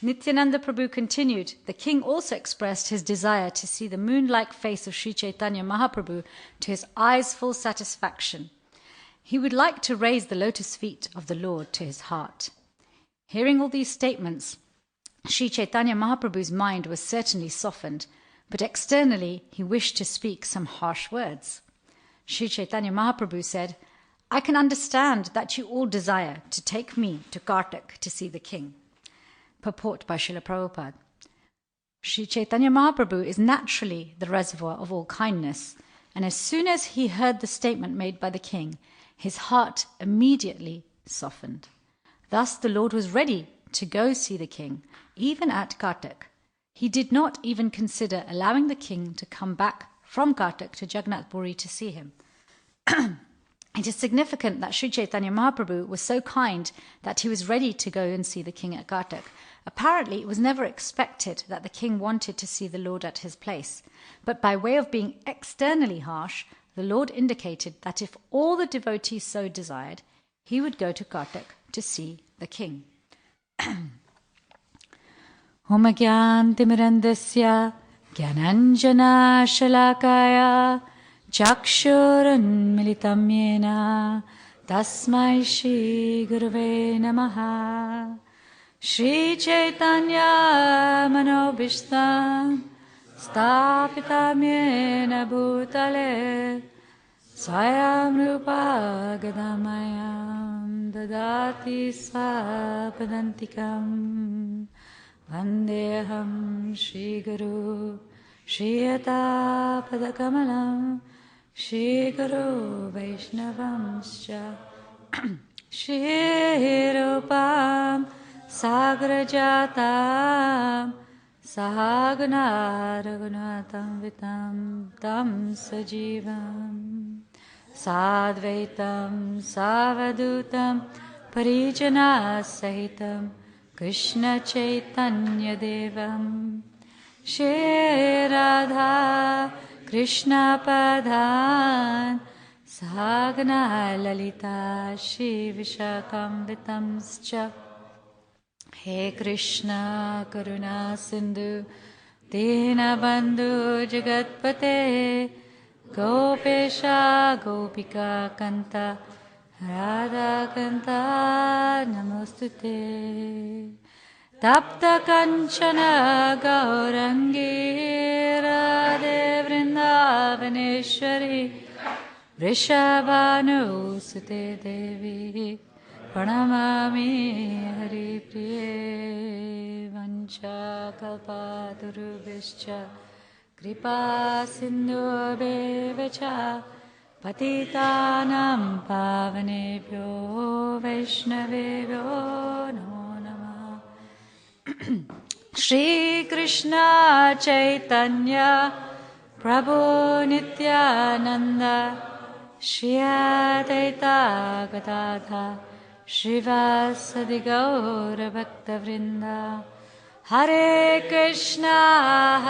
Nityananda Prabhu continued, the king also expressed his desire to see the moon-like face of Sri Chaitanya Mahaprabhu to his eyes' full satisfaction. He would like to raise the lotus feet of the Lord to his heart. Hearing all these statements, Sri Chaitanya Mahaprabhu's mind was certainly softened, but externally he wished to speak some harsh words. Sri Chaitanya Mahaprabhu said, I can understand that you all desire to take me to Kartak to see the king. Purport by Srila Prabhupada. Sri Chaitanya Mahaprabhu is naturally the reservoir of all kindness, and as soon as he heard the statement made by the king, his heart immediately softened. Thus the Lord was ready to go see the king, even at Kartak. He did not even consider allowing the king to come back from Kartak to Jagannath Puri to see him. It is significant that Sri Chaitanya Mahaprabhu was so kind that he was ready to go and see the king at Kartak. Apparently, it was never expected that the king wanted to see the Lord at his place. But by way of being externally harsh, the Lord indicated that if all the devotees so desired, he would go to Kartak to see the king. Om Gyan Timirandasya Gyananjana Shalakaya Chakshurun Militam Yena Tasmai Shri Gurave Namaha Shri Chaitanya Manobishtam Stapitam Yena Bhutale Swayam Rupa Gadamayam Dadati Svapadantikam Vandeham Shri Guru Shri Yata Padakamalam Shri Guru Vaishnavamscha Shri Rupam Sagrajatam Sahagana Raghunatam Vitam Tam Sajivam Sadvaitam Savadutam Parijana Sahitam Krishna Chaitanya Devam Shri Radha Krishna Padhan Sahagana Lalita Shri Vishakam Vitamscha He Krishna Karuna Sindhu Dina Bandhu Jagatpate Gopesha Gopika Kanta Radha Kanta Namostute Tapta Kanchana Gaurangi Radhe Vrindavaneshwari Vrishabhanu Sute Devi Pranamami Hari Priye Vancha Kalpaturubhischa Kripa Sindhu Bevacha Patitanam Pavanebhyo Vaishnavebhyo Namo Namah Shri Krishna Chaitanya Prabhu Nityananda Shri Advaita Gadadhar Shrivasadi Gaura Bhakta Vrinda Hare Krishna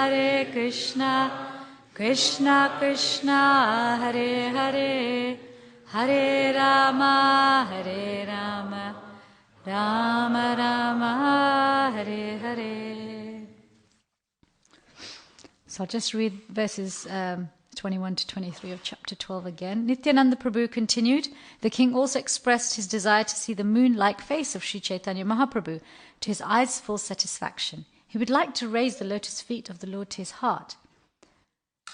Krishna Krishna Hare Hare Hare Rama Rama Rama Hare Hare. So I'll just read verses 21 to 23 of chapter 12 again. Nityananda Prabhu continued, the king also expressed his desire to see the moon-like face of Sri Chaitanya Mahaprabhu to his eyes' full satisfaction. He would like to raise the lotus feet of the Lord to his heart.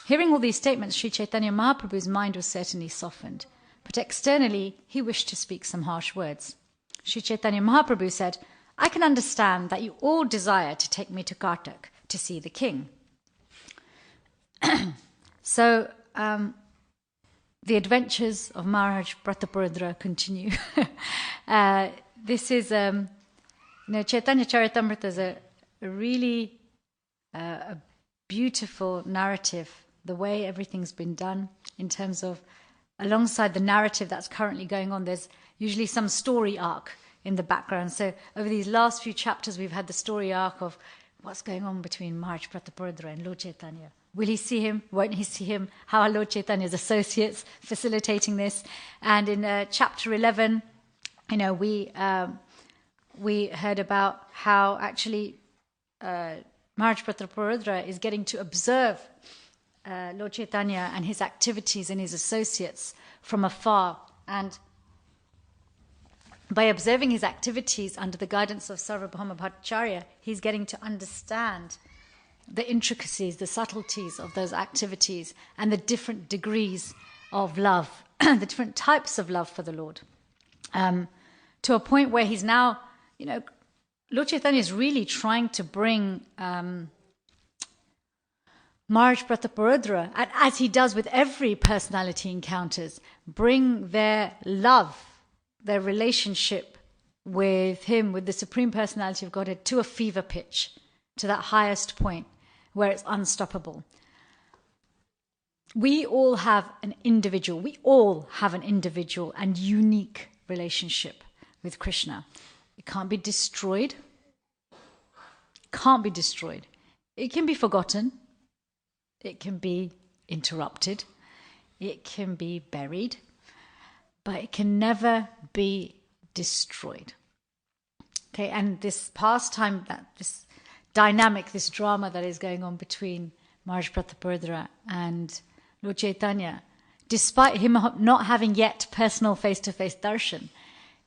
Hearing all these statements, Sri Chaitanya Mahaprabhu's mind was certainly softened, but externally he wished to speak some harsh words. Sri Chaitanya Mahaprabhu said, I can understand that you all desire to take me to Kartak to see the king. So, the adventures of Maharaj Prataparudra continue. This is, Chaitanya Charitamrita is a really a beautiful narrative, the way everything's been done in terms of, alongside the narrative that's currently going on, there's usually some story arc in the background. So over these last few chapters, we've had the story arc of what's going on between Maharaj Prataparudra and Lord Chaitanya. Will he see him? Won't he see him? How are Lord Chaitanya's associates facilitating this? And in chapter 11, we heard about how actually Maharaj Prataparudra is getting to observe Lord Chaitanya and his activities and his associates from afar. And by observing his activities under the guidance of Sarvabhauma Bhattacharya, he's getting to understand the intricacies, the subtleties of those activities and the different degrees of love, the different types of love for the Lord. To a point where he's now, Lord Chaitanya is really trying to bring Maharaj Prataparudra, as he does with every personality encounters, bring their love, their relationship with him, with the Supreme Personality of Godhead, to a fever pitch, to that highest point where it's unstoppable. We all have an individual and unique relationship with Krishna. It can't be destroyed. It can be forgotten. It can be interrupted. It can be buried. But it can never be destroyed. Okay, and this pastime, this dynamic, this drama that is going on between Maharaj Prataparudra and Lord Chaitanya, despite him not having yet personal face-to-face darshan,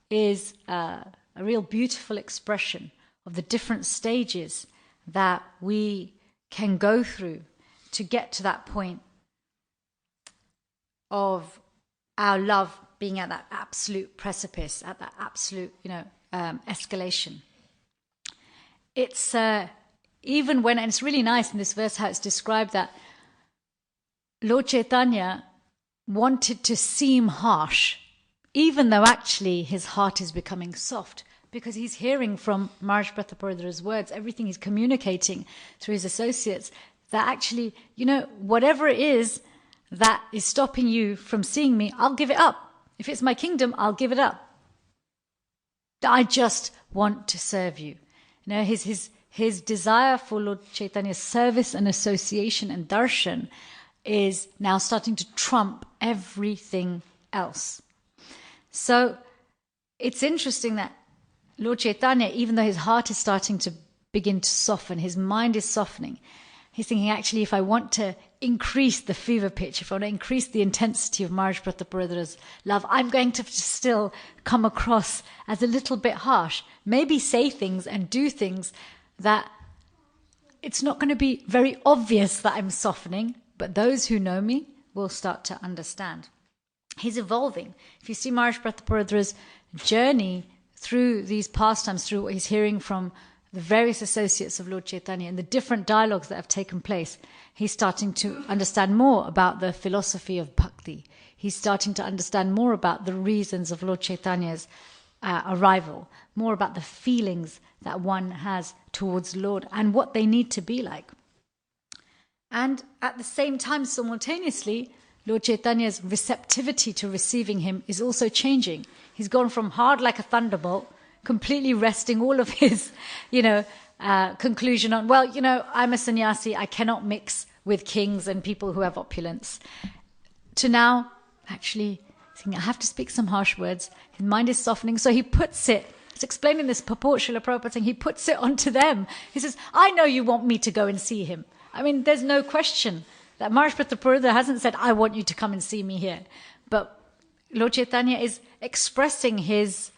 is a real beautiful expression of the different stages that we can go through to get to that point of our love being at that absolute precipice, at that absolute, escalation. It's even when, and it's really nice in this verse how it's described that Lord Chaitanya wanted to seem harsh, even though actually his heart is becoming soft, because he's hearing from Maharaj Prataparudra's words, everything he's communicating through his associates, that actually, whatever it is that is stopping you from seeing me, I'll give it up. If it's my kingdom, I'll give it up. I just want to serve you. His desire for Lord Chaitanya's service and association and darshan is now starting to trump everything else. So it's interesting that Lord Chaitanya, even though his heart is starting to begin to soften, his mind is softening, he's thinking, actually, if I want to increase the fever pitch, if I want to increase the intensity of Maharaj Prataparudra's love, I'm going to still come across as a little bit harsh. Maybe say things and do things that it's not going to be very obvious that I'm softening, but those who know me will start to understand. He's evolving. If you see Maharaj Prataparudra's journey through these pastimes, through what he's hearing from the various associates of Lord Chaitanya and the different dialogues that have taken place, he's starting to understand more about the philosophy of bhakti. He's starting to understand more about the reasons of Lord Chaitanya's arrival, more about the feelings that one has towards Lord and what they need to be like. And at the same time, simultaneously, Lord Chaitanya's receptivity to receiving him is also changing. He's gone from hard like a thunderbolt, completely resting all of his, conclusion on, I'm a sannyasi, I cannot mix with kings and people who have opulence, to now actually thinking, I have to speak some harsh words. His mind is softening, so he puts it, it's explaining this purport, Srila Prabhupada saying, he puts it onto them. He says, I know you want me to go and see him. I mean, there's no question that Maharaj Prataparudra hasn't said, I want you to come and see me here. But Lord Chaitanya is expressing his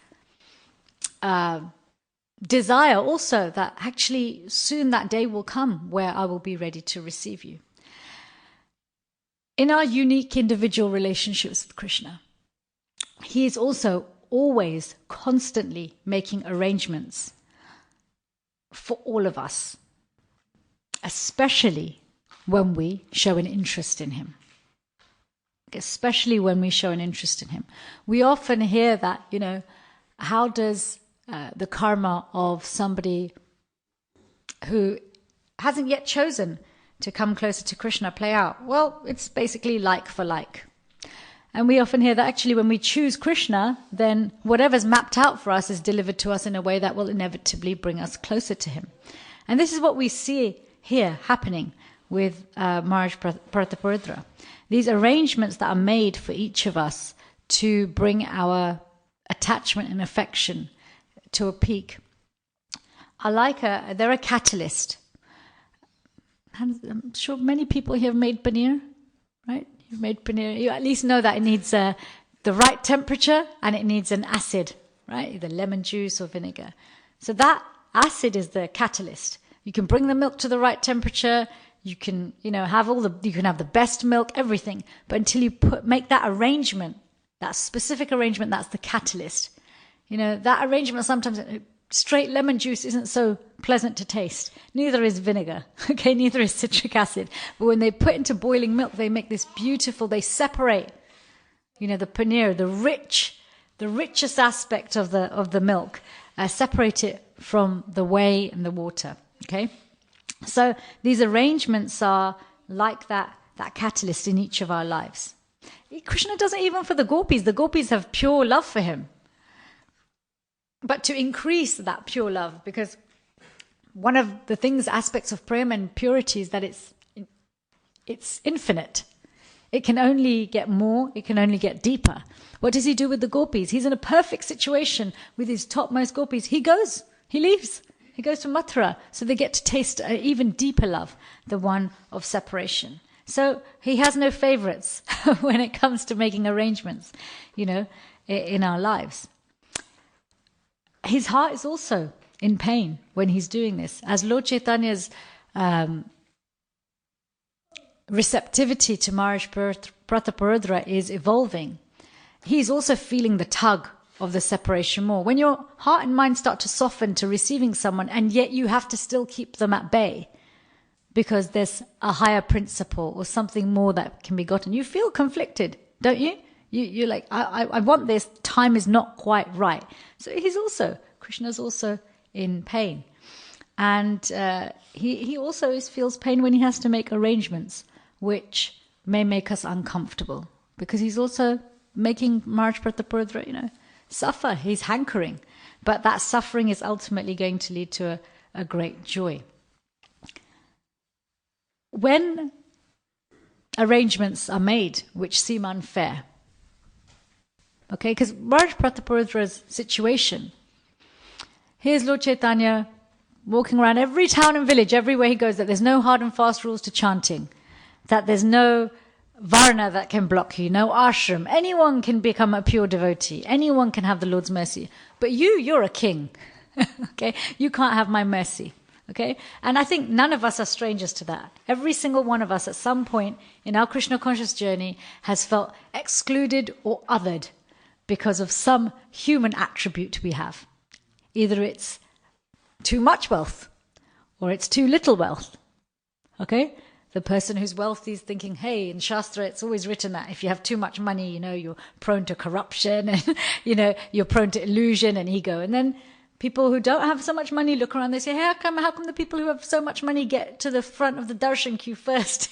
desire also that actually soon that day will come where I will be ready to receive you. In our unique individual relationships with Krishna, he is also always constantly making arrangements for all of us, especially when we show an interest in him. Especially when we show an interest in him. We often hear that, how does the karma of somebody who hasn't yet chosen to come closer to Krishna play out? Well, it's basically like for like. And we often hear that actually when we choose Krishna, then whatever's mapped out for us is delivered to us in a way that will inevitably bring us closer to him. And this is what we see here happening with Maharaj Prataparudra. These arrangements that are made for each of us to bring our attachment and affection to a peak they're a catalyst. And I'm sure many people here have made paneer, right? You've made paneer. You at least know that it needs the right temperature and it needs an acid, right? Either lemon juice or vinegar. So that acid is the catalyst. You can bring the milk to the right temperature. You can, have you can have the best milk, everything. But until you make that arrangement, that specific arrangement, that's the catalyst. That arrangement sometimes, straight lemon juice isn't so pleasant to taste. Neither is vinegar, okay? Neither is citric acid. But when they put into boiling milk, they make this beautiful, they separate, the paneer, the richest aspect of the milk, separate it from the whey and the water, okay? So these arrangements are like that catalyst in each of our lives. Krishna does it even for the gopis. The gopis have pure love for him. But to increase that pure love, because one of the aspects of prema and purity is that it's infinite. It can only get more, it can only get deeper. What does he do with the gopis? He's in a perfect situation with his topmost gopis. He leaves. He goes to Mathura, so they get to taste an even deeper love, the one of separation. So he has no favorites when it comes to making arrangements, in our lives. His heart is also in pain when he's doing this. As Lord Chaitanya's receptivity to Maharaj Prataparudra is evolving, he's also feeling the tug of the separation more. When your heart and mind start to soften to receiving someone, and yet you have to still keep them at bay because there's a higher principle or something more that can be gotten, you feel conflicted, don't you? You're like, I want this, time is not quite right. So Krishna's also in pain. And he also feels pain when he has to make arrangements which may make us uncomfortable, because he's also making Maharaj Prataparudra, suffer. He's hankering. But that suffering is ultimately going to lead to a great joy. When arrangements are made which seem unfair, okay, because Maharaj Prataparudra's situation, here's Lord Chaitanya walking around every town and village, everywhere he goes, that there's no hard and fast rules to chanting, that there's no varna that can block you, no ashram. Anyone can become a pure devotee. Anyone can have the Lord's mercy. But you're a king, okay? You can't have my mercy, okay? And I think none of us are strangers to that. Every single one of us at some point in our Krishna conscious journey has felt excluded or othered because of some human attribute we have. Either it's too much wealth or it's too little wealth, okay? The person who's wealthy is thinking, hey, in Shastra it's always written that if you have too much money, you're prone to corruption and, you're prone to illusion and ego. And then people who don't have so much money look around, they say, hey, how come the people who have so much money get to the front of the darshan queue first?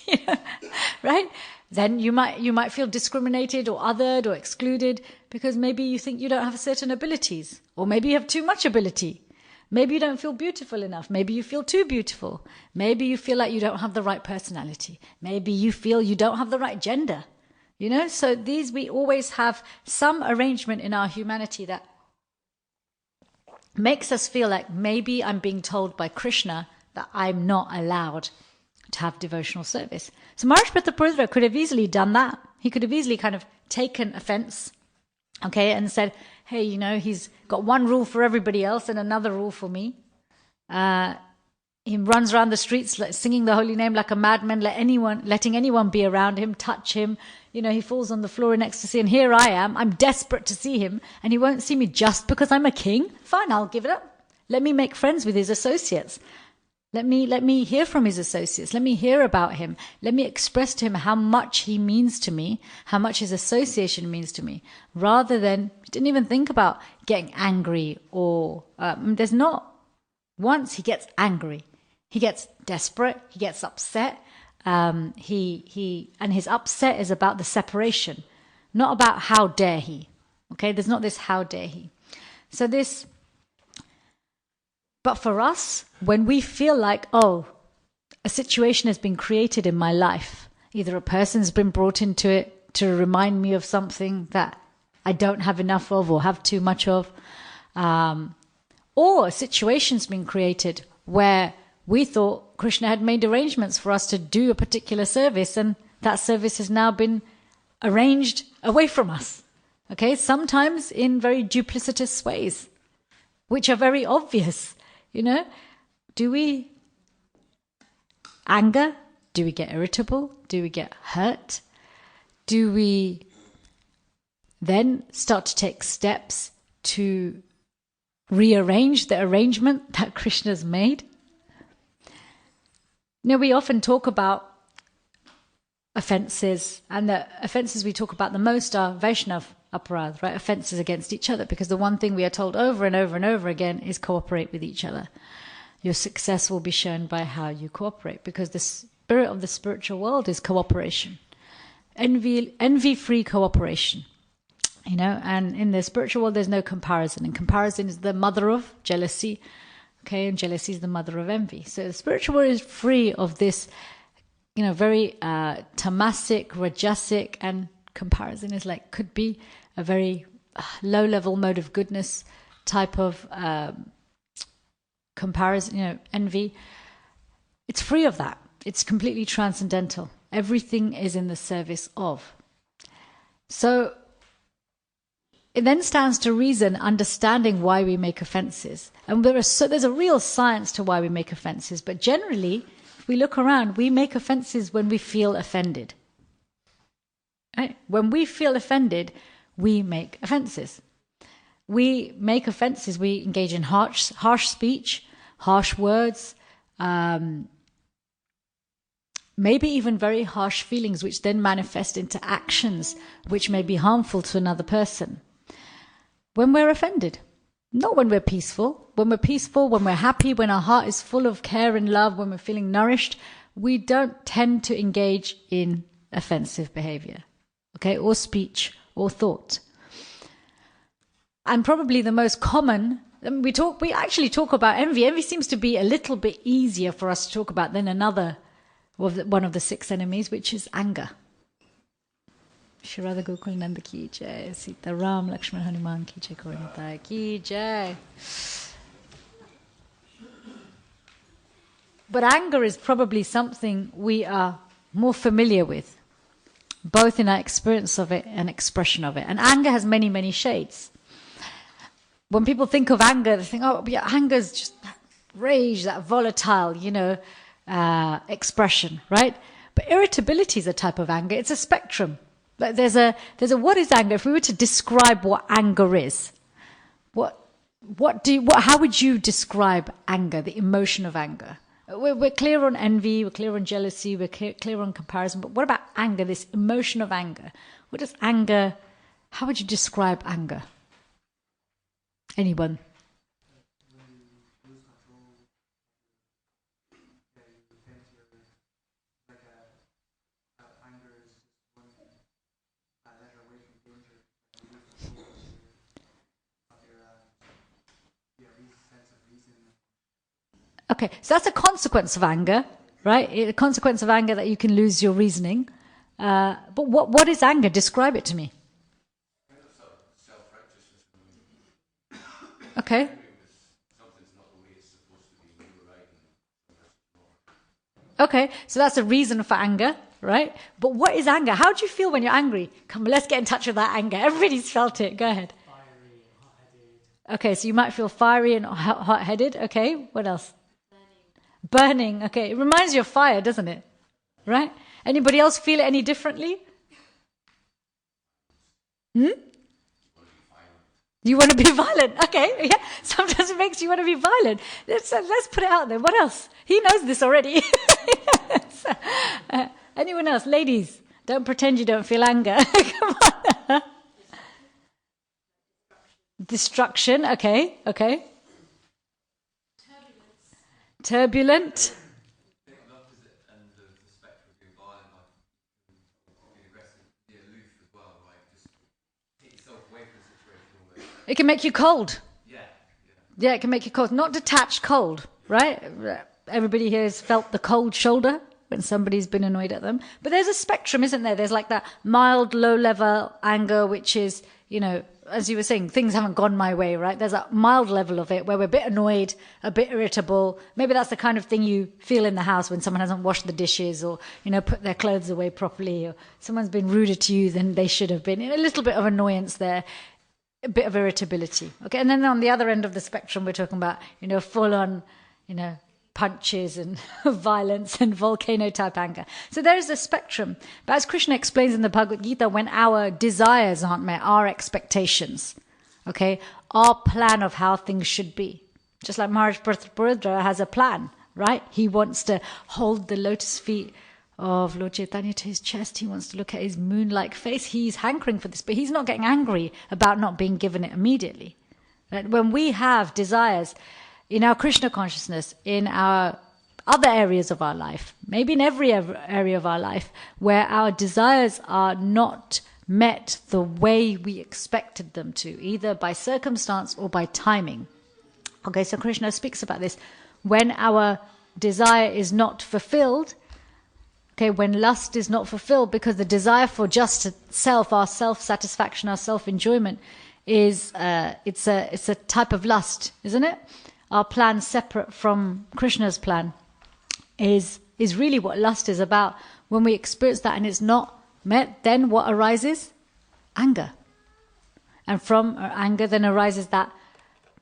Right? Then you might feel discriminated or othered or excluded because maybe you think you don't have certain abilities, or maybe you have too much ability. Maybe you don't feel beautiful enough. Maybe you feel too beautiful. Maybe you feel like you don't have the right personality. Maybe you feel you don't have the right gender. So we always have some arrangement in our humanity that makes us feel like maybe I'm being told by Krishna that I'm not allowed to have devotional service. So Maharaj Prataparudra could have easily done that. He could have easily kind of taken offense, okay, and said, hey, he's got one rule for everybody else and another rule for me. He runs around the streets singing the holy name like a madman, letting anyone be around him, touch him. He falls on the floor in ecstasy, and here I am. I'm desperate to see him, and he won't see me just because I'm a king. Fine, I'll give it up. Let me make friends with his associates. Let me hear from his associates. Let me hear about him. Let me express to him how much he means to me, how much his association means to me, rather than, he didn't even think about getting angry or, there's not, once he gets angry, he gets desperate, he gets upset, and his upset is about the separation, not about how dare he, okay? There's not this how dare he. So but for us, when we feel like, a situation has been created in my life, either a person's been brought into it to remind me of something that I don't have enough of or have too much of, Or a situation's been created where we thought Krishna had made arrangements for us to do a particular service, and that service has now been arranged away from us. Okay, sometimes in very duplicitous ways, which are very obvious. Do we anger? Do we get irritable? Do we get hurt? Do we then start to take steps to rearrange the arrangement that Krishna's made? We often talk about offences, and the offences we talk about the most are Vaishnav aparadh, right? Offences against each other, because the one thing we are told over and over and over again is cooperate with each other. Your success will be shown by how you cooperate, because the spirit of the spiritual world is cooperation. Envy-free cooperation. And in the spiritual world there's no comparison, and comparison is the mother of jealousy. Okay, and jealousy is the mother of envy. So the spiritual world is free of this, very tamasic, rajasic, and comparison is could be a very low-level mode of goodness type of comparison, envy. It's free of that. It's completely transcendental. Everything is in the service of. So it then stands to reason understanding why we make offences. And there's a real science to why we make offences. But generally, if we look around, we make offences when we feel offended. Right? When we feel offended, we make offences. We make offences, we engage in harsh speech, harsh words, maybe even very harsh feelings, which then manifest into actions which may be harmful to another person. When we're offended, not when we're peaceful. When we're peaceful, when we're happy, when our heart is full of care and love, when we're feeling nourished, we don't tend to engage in offensive behavior, okay, or speech or thought. And probably the most common, we actually talk about envy. Envy seems to be a little bit easier for us to talk about than one of the 6 enemies, which is anger. Shri Radha Gokul Nanda ki jai, Sita Ram Lakshman Hanuman ki jai, Kauranitai ki jai. But anger is probably something we are more familiar with, both in our experience of it and expression of it. And anger has many, many shades. When people think of anger, they think, oh, yeah, anger is just that rage, that volatile, expression, right? But irritability is a type of anger. It's a spectrum. There's a what is anger? If we were to describe what anger is, how would you describe anger, the emotion of anger? We're clear on envy, we're clear on jealousy, we're clear on comparison, but what about anger, this emotion of anger? How would you describe anger? Anyone? Okay, so that's a consequence of anger, right? A consequence of anger that you can lose your reasoning. But what is anger? Describe it to me. Okay. Okay, so that's a reason for anger, right? But what is anger? How do you feel when you're angry? Come on, let's get in touch with that anger. Everybody's felt it. Go ahead. Fiery and hot-headed. Okay, so you might feel fiery and hot-headed. Okay, what else? Burning. Okay, it reminds you of fire, doesn't it? Right? Anybody else feel it any differently? You want to be violent? Okay, yeah. Sometimes it makes you want to be violent. Let's put it out there. What else? He knows this already. Anyone else? Ladies, don't pretend you don't feel anger. Come on. Destruction. Okay. Turbulent. It can make you cold. Yeah, it can make you cold. Not detached cold, right? Everybody here has felt the cold shoulder when somebody's been annoyed at them. But there's a spectrum, isn't there? There's like that mild, low-level anger, which is, as you were saying, things haven't gone my way, right? There's a mild level of it where we're a bit annoyed, a bit irritable. Maybe that's the kind of thing you feel in the house when someone hasn't washed the dishes or, put their clothes away properly, or someone's been ruder to you than they should have been. A little bit of annoyance there, a bit of irritability. Okay, and then on the other end of the spectrum, we're talking about, full on, punches and violence and volcano type anger. So there is a spectrum. But as Krishna explains in the Bhagavad Gita, when our desires aren't met, our expectations, okay, our plan of how things should be. Just like Maharaj Prathapurudra has a plan, right? He wants to hold the lotus feet of Lord Chaitanya to his chest. He wants to look at his moon-like face. He's hankering for this, but he's not getting angry about not being given it immediately. Right? When we have desires in our Krishna consciousness, in our other areas of our life, maybe in every area of our life, where our desires are not met the way we expected them to, either by circumstance or by timing. Okay, so Krishna speaks about this. When our desire is not fulfilled, okay, when lust is not fulfilled, because the desire for just self, our self-satisfaction, our self-enjoyment, it's a type of lust, isn't it? Our plan separate from Krishna's plan is really what lust is about. When we experience that and it's not met, then what arises? Anger. And from anger then arises that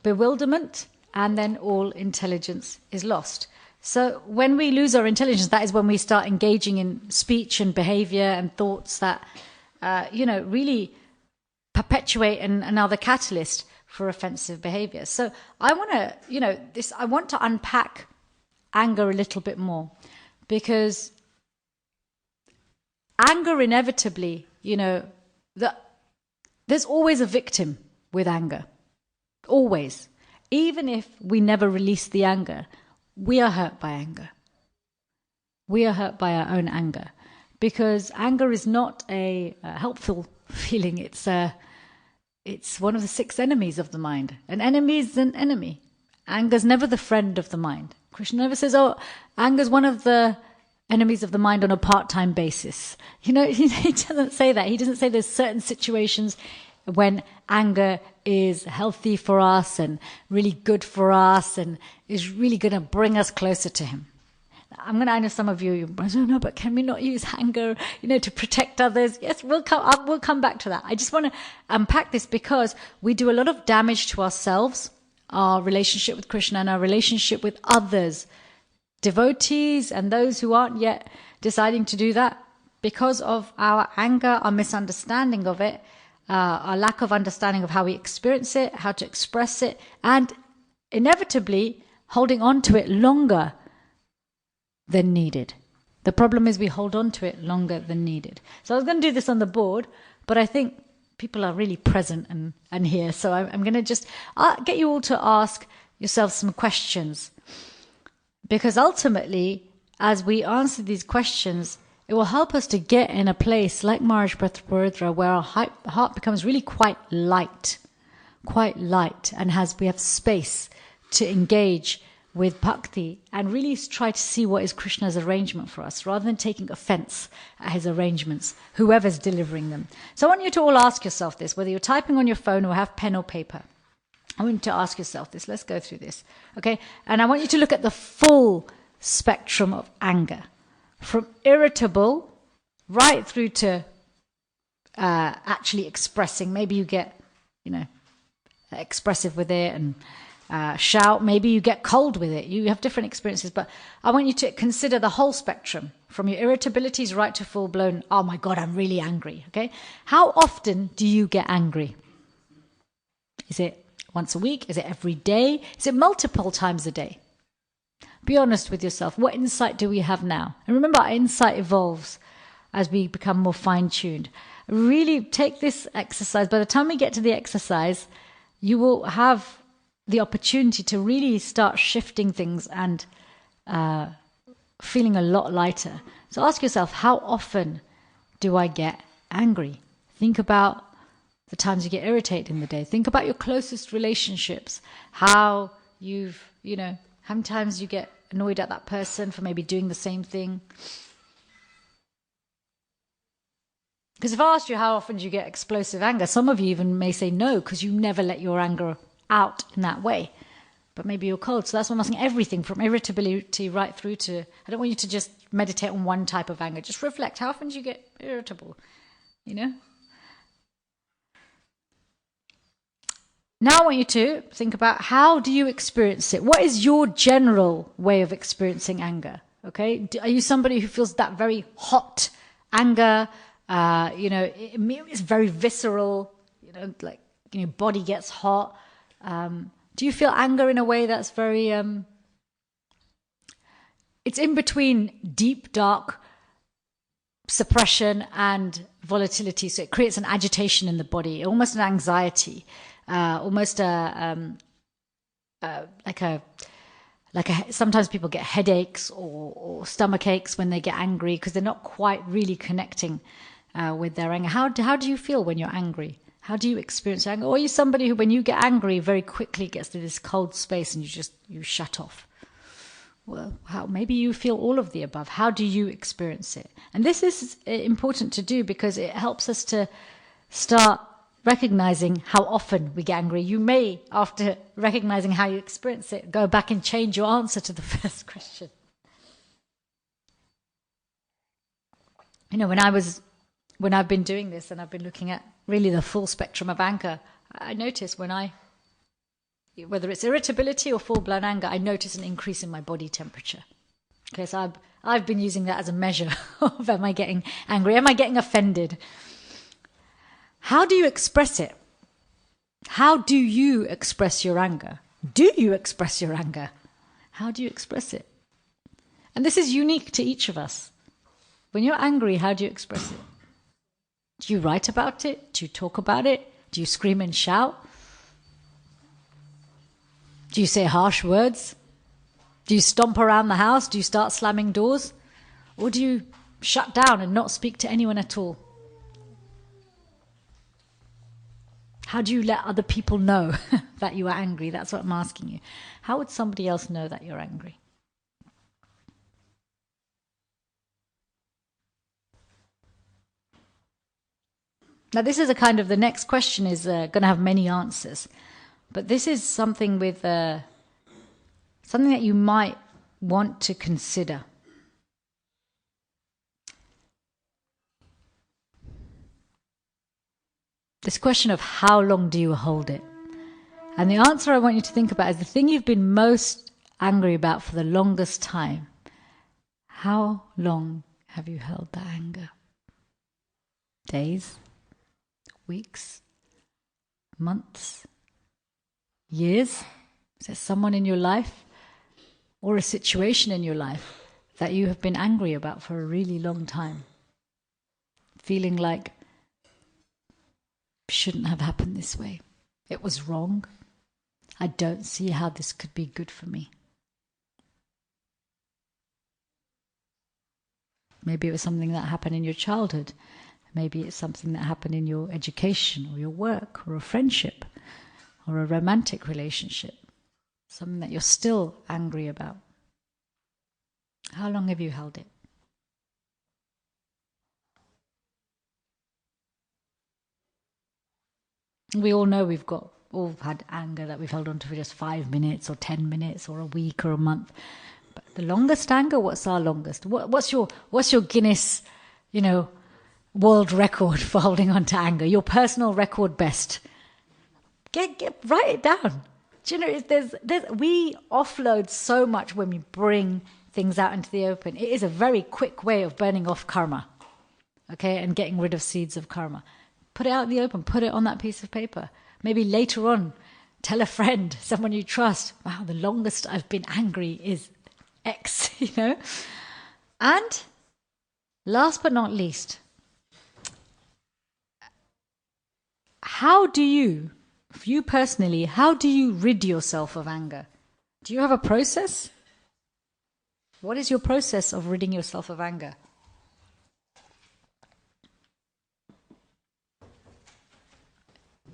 bewilderment, and then all intelligence is lost. So when we lose our intelligence, that is when we start engaging in speech and behavior and thoughts that, really perpetuate and are the catalyst for offensive behavior. So I want to, I want to unpack anger a little bit more, because anger inevitably, there's always a victim with anger. Always. Even if we never release the anger, we are hurt by anger. We are hurt by our own anger, because anger is not a helpful feeling. It's one of the 6 enemies of the mind. An enemy is an enemy. Anger's never the friend of the mind. Krishna never says, anger's one of the enemies of the mind on a part-time basis. He doesn't say that. He doesn't say there's certain situations when anger is healthy for us and really good for us and is really going to bring us closer to him. I know some of you, no, but can we not use anger, to protect others? Yes, we'll come back to that. I just want to unpack this, because we do a lot of damage to ourselves, our relationship with Krishna and our relationship with others, devotees and those who aren't yet deciding to do that, because of our anger, our misunderstanding of it, our lack of understanding of how we experience it, how to express it, and inevitably holding on to it longer than needed. The problem is we hold on to it longer than needed. So I was going to do this on the board, but I think people are really present and here. So I'm going to just get you all to ask yourselves some questions. Because ultimately, as we answer these questions, it will help us to get in a place like Maharaj Prathapurudra, where our heart becomes really quite light, and we have space to engage with bhakti and really try to see what is Krishna's arrangement for us, rather than taking offense at his arrangements, whoever's delivering them. So I want you to all ask yourself this, whether you're typing on your phone or have pen or paper. I want you to ask yourself this. Let's go through this, okay? And I want you to look at the full spectrum of anger, from irritable right through to actually expressing. Maybe you get, expressive with it and shout. Maybe you get cold with it. You have different experiences, but I want you to consider the whole spectrum, from your irritabilities right to full-blown, oh my God, I'm really angry, okay? How often do you get angry? Is it once a week? Is it every day? Is it multiple times a day? Be honest with yourself. What insight do we have now? And remember, our insight evolves as we become more fine-tuned. Really take this exercise. By the time we get to the exercise, you will have the opportunity to really start shifting things and feeling a lot lighter. So ask yourself, how often do I get angry? Think about the times you get irritated in the day. Think about your closest relationships, how how many times you get annoyed at that person for maybe doing the same thing. Because if I asked you how often do you get explosive anger, some of you even may say no, because you never let your anger out in that way. But maybe you're cold. So that's why I'm asking everything from irritability right through to, I don't want you to just meditate on one type of anger. Just reflect. How often do you get irritable? You know? Now I want you to think about, how do you experience it? What is your general way of experiencing anger? Okay? Are you somebody who feels that very hot anger? It's very visceral. Body gets hot. Do you feel anger in a way that's very, it's in between deep, dark suppression and volatility. So it creates an agitation in the body, almost an anxiety, almost sometimes people get headaches or stomach aches when they get angry because they're not quite really connecting with their anger. How do you feel when you're angry? How do you experience anger? Or are you somebody who, when you get angry, very quickly gets to this cold space and you shut off? Well, maybe you feel all of the above. How do you experience it? And this is important to do because it helps us to start recognizing how often we get angry. You may, after recognizing how you experience it, go back and change your answer to the first question. When I've been doing this and I've been looking at really the full spectrum of anger, I notice whether it's irritability or full-blown anger, I notice an increase in my body temperature. Okay, so I've been using that as a measure of, am I getting angry? Am I getting offended? How do you express it? How do you express your anger? Do you express your anger? How do you express it? And this is unique to each of us. When you're angry, how do you express it? Do you write about it? Do you talk about it? Do you scream and shout? Do you say harsh words? Do you stomp around the house? Do you start slamming doors? Or do you shut down and not speak to anyone at all? How do you let other people know that you are angry? That's what I'm asking you. How would somebody else know that you're angry? Now, this is the next question is going to have many answers. But this is something with something that you might want to consider. This question of how long do you hold it? And the answer I want you to think about is the thing you've been most angry about for the longest time. How long have you held that anger? Days? Weeks? Months? Years? Is there someone in your life or a situation in your life that you have been angry about for a really long time? Feeling like it shouldn't have happened this way. It was wrong. I don't see how this could be good for me. Maybe it was something that happened in your childhood. Maybe it's something that happened in your education or your work or a friendship or a romantic relationship. Something that you're still angry about. How long have you held it? We all know we've all had anger that we've held on to for just 5 minutes or 10 minutes or a week or a month. But the longest anger, what's our longest? What's your Guinness, world record for holding on to anger? Your personal record best. Write it down. Do you know, we offload so much when we bring things out into the open. It is a very quick way of burning off karma, okay, and getting rid of seeds of karma. Put it out in the open. Put it on that piece of paper. Maybe later on, tell a friend, someone you trust, wow, the longest I've been angry is X, And last but not least, for you personally, how do you rid yourself of anger? Do you have a process? What is your process of ridding yourself of anger?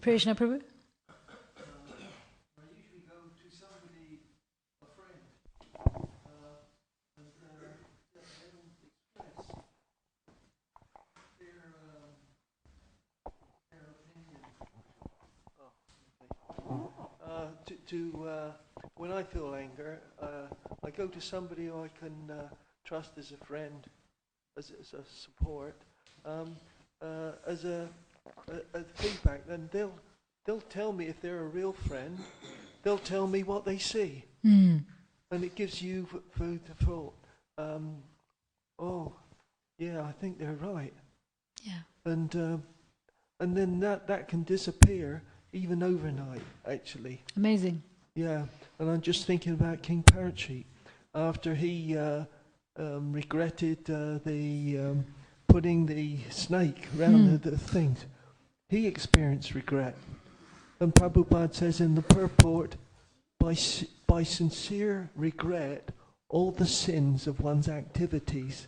Priyashna Prabhu? I usually go to somebody, a friend, and they don't express their when I feel anger, I go to somebody who I can trust as a friend, as a support, as a feedback, and they'll tell me if they're a real friend. They'll tell me what they see, and it gives you food for thought. Oh, yeah, I think they're right. Yeah. And then that can disappear even overnight, actually. Amazing. Yeah, and I'm just thinking about King Parachi. After he regretted the putting the snake around the things, he experienced regret. And Prabhupada says in the purport, by sincere regret, all the sins of one's activities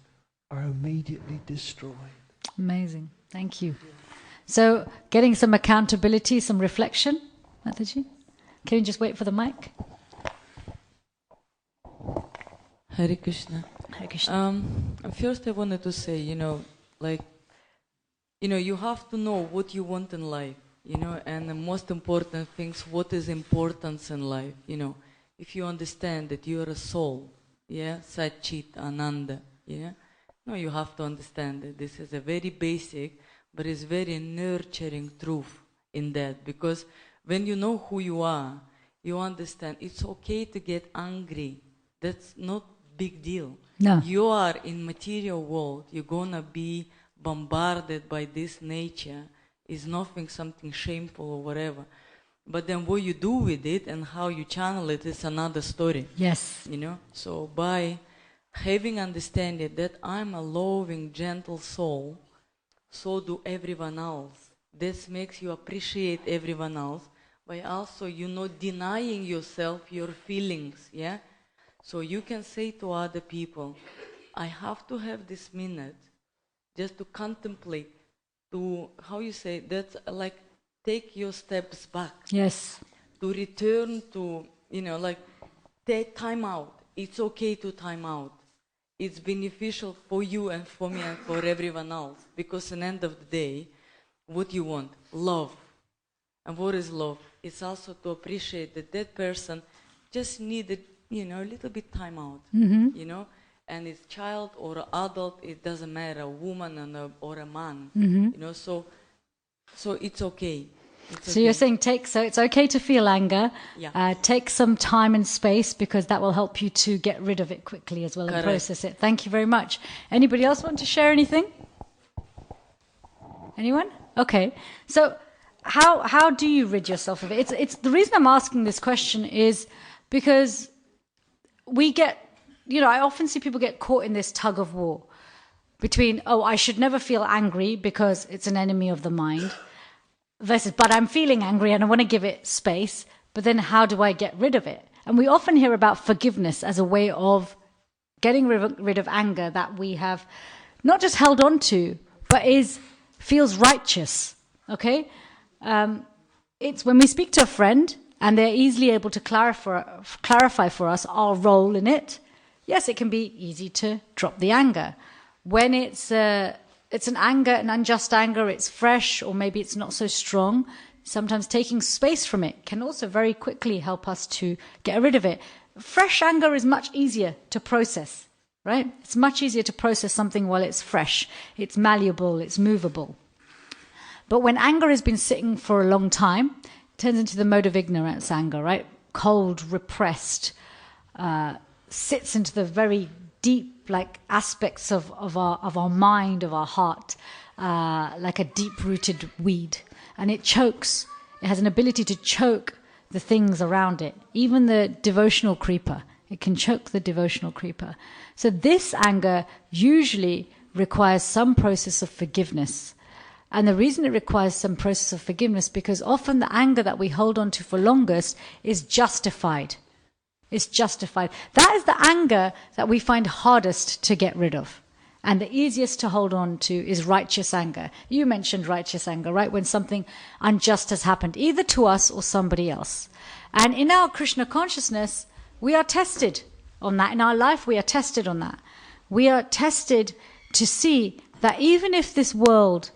are immediately destroyed. Amazing. Thank you. So, getting some accountability, some reflection, Mataji. Can you just wait for the mic? Hare Krishna. Hare Krishna. First I wanted to say, you have to know what you want in life, and the most important things, what is importance in life, If you understand that you are a soul, Sat Chit Ananda, No, you have to understand that this is a very basic, but it's very nurturing truth in that, because when you know who you are, you understand it's okay to get angry. That's not big deal. No. You are in material world. You're gonna be bombarded by this nature. It's nothing, something shameful or whatever. But then what you do with it and how you channel it is another story. Yes. So by having understanding that I'm a loving, gentle soul, so do everyone else. This makes you appreciate everyone else, but also you're not denying yourself your feelings, So you can say to other people, I have to have this minute just to contemplate, to, that's like take your steps back. Yes. To return to, take time out. It's okay to time out. It's beneficial for you and for me and for everyone else. Because at the end of the day, what you want? Love. And what is love? It's also to appreciate that that person just needed, a little bit time out. And it's child or adult, it doesn't matter, a woman or a man. So it's okay. So you're saying it's okay to feel anger, take some time and space, because that will help you to get rid of it quickly as well. Correct. And process it. Thank you very much. Anybody else want to share anything? Anyone? Okay. So how do you rid yourself of it? It's the reason I'm asking this question is because we get, I often see people get caught in this tug of war between, I should never feel angry because it's an enemy of the mind, versus, but I'm feeling angry and I want to give it space, but then how do I get rid of it? And we often hear about forgiveness as a way of getting rid of anger that we have not just held on to, but feels righteous, okay? It's when we speak to a friend and they're easily able to clarify for us our role in it. Yes, it can be easy to drop the anger. When it's an anger, an unjust anger, it's fresh, or maybe it's not so strong. Sometimes taking space from it can also very quickly help us to get rid of it. Fresh anger is much easier to process, right? It's much easier to process something while it's fresh. It's malleable, it's movable. But when anger has been sitting for a long time, it turns into the mode of ignorance anger, right? Cold, repressed, sits into the very deep aspects of our mind, of our heart, like a deep-rooted weed. And it chokes. It has an ability to choke the things around it. Even the devotional creeper. It can choke the devotional creeper. So this anger usually requires some process of forgiveness. And the reason it requires some process of forgiveness, because often the anger that we hold on to for longest is justified. It's justified. That is the anger that we find hardest to get rid of. And the easiest to hold on to is righteous anger. You mentioned righteous anger, right? When something unjust has happened, either to us or somebody else. And in our Krishna consciousness, we are tested on that. In our life, we are tested on that. We are tested to see that even if this world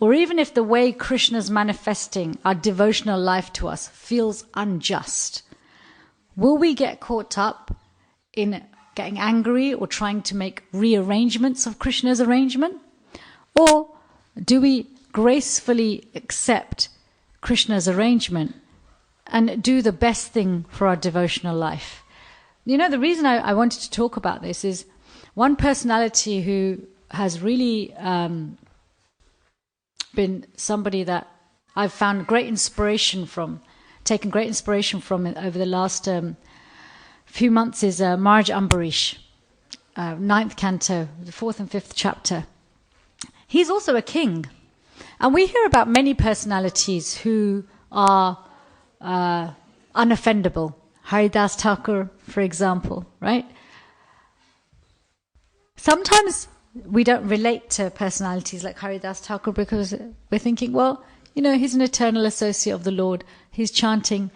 or even if the way Krishna's manifesting our devotional life to us feels unjust, will we get caught up in getting angry or trying to make rearrangements of Krishna's arrangement? Or do we gracefully accept Krishna's arrangement and do the best thing for our devotional life? You know, the reason I wanted to talk about this is one personality who has really been somebody that I've found great inspiration from, taken great inspiration from over the last few months is Maharaj Ambarish, 9th canto, the 4th and 5th chapter. He's also a king. And we hear about many personalities who are unoffendable. Haridas Thakur, for example, right? Sometimes we don't relate to personalities like Haridas Thakur because we're thinking, well, you know, he's an eternal associate of the Lord. He's chanting,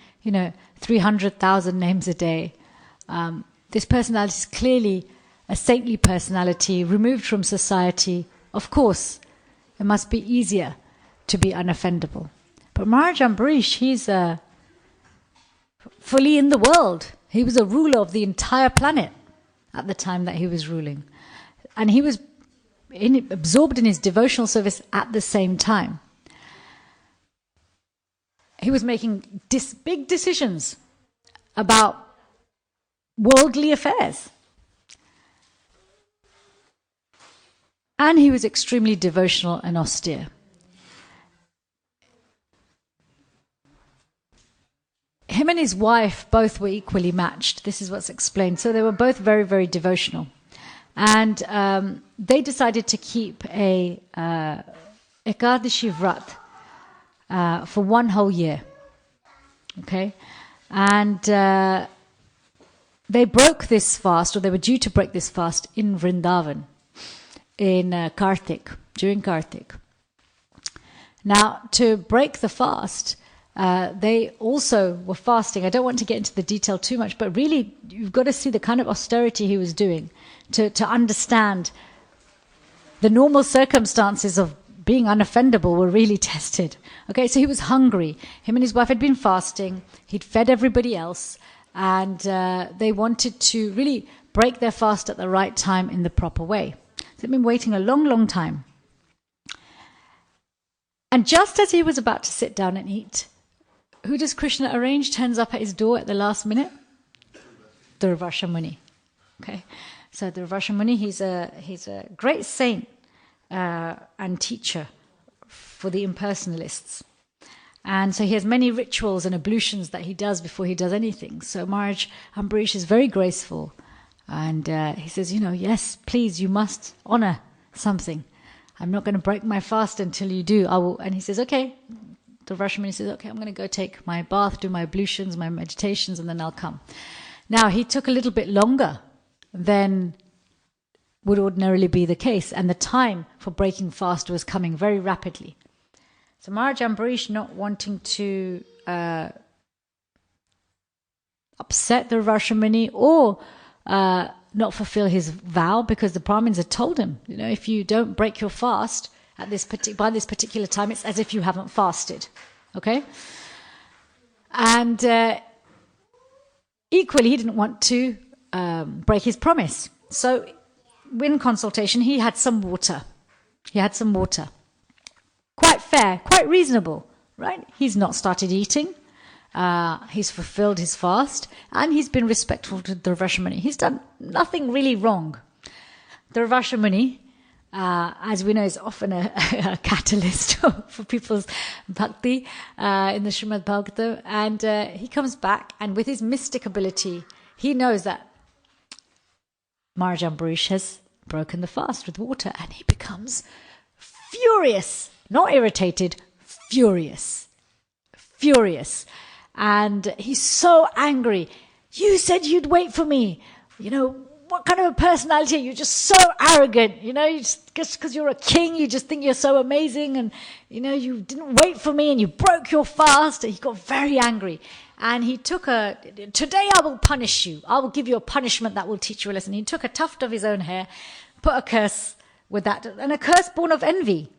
300,000 names a day. This personality is clearly a saintly personality, removed from society. Of course, it must be easier to be unoffendable. But Maharaj Ambarish, he's fully in the world. He was a ruler of the entire planet at the time that he was ruling. And he was absorbed in his devotional service at the same time. He was making big decisions about worldly affairs. And he was extremely devotional and austere. Him and his wife both were equally matched. This is what's explained. So they were both very, very devotional. And they decided to keep a Ekadashi Vrat for one whole year. Okay? And they broke this fast, or they were due to break this fast in Vrindavan, in Kartik, during Kartik. Now, to break the fast, they also were fasting. I don't want to get into the detail too much, but really, you've got to see the kind of austerity he was doing to understand the normal circumstances of being unoffendable were really tested. Okay, so he was hungry. Him and his wife had been fasting. He'd fed everybody else, and they wanted to really break their fast at the right time in the proper way. So they'd been waiting a long, long time. And just as he was about to sit down and eat, who does Krishna arrange turns up at his door at the last minute? Durvasha Muni. Okay, so Durvasha Muni, he's a great saint and teacher for the impersonalists. And so he has many rituals and ablutions that he does before he does anything. So Maharaj Ambarish is very graceful. And he says, yes, please, you must honor something. I'm not going to break my fast until you do. I will. And he says, okay. The Rashomani says, okay, I'm going to go take my bath, do my ablutions, my meditations, and then I'll come. Now, he took a little bit longer than would ordinarily be the case, and the time for breaking fast was coming very rapidly. So Maharaj Ambarish, not wanting to upset the Rashomani or not fulfill his vow, because the Brahmins had told him, if you don't break your fast at by this particular time, it's as if you haven't fasted. Okay? And equally, he didn't want to break his promise. So in consultation, he had some water. Quite fair, quite reasonable, right? He's not started eating. He's fulfilled his fast, and he's been respectful to Durvasha Muni. He's done nothing really wrong. Durvasha Muni, as we know, is often a catalyst for people's bhakti in the Srimad Bhagavatam. And he comes back, and with his mystic ability, he knows that Maharaj Ambarish has broken the fast with water, and he becomes furious, not irritated, furious. And he's so angry. You said you'd wait for me. What kind of a personality are you? Just so arrogant. You just because you're a king, you just think you're so amazing. And, you didn't wait for me and you broke your fast. And he got very angry. And he took today I will punish you. I will give you a punishment that will teach you a lesson. He took a tuft of his own hair, put a curse with that, and a curse born of envy.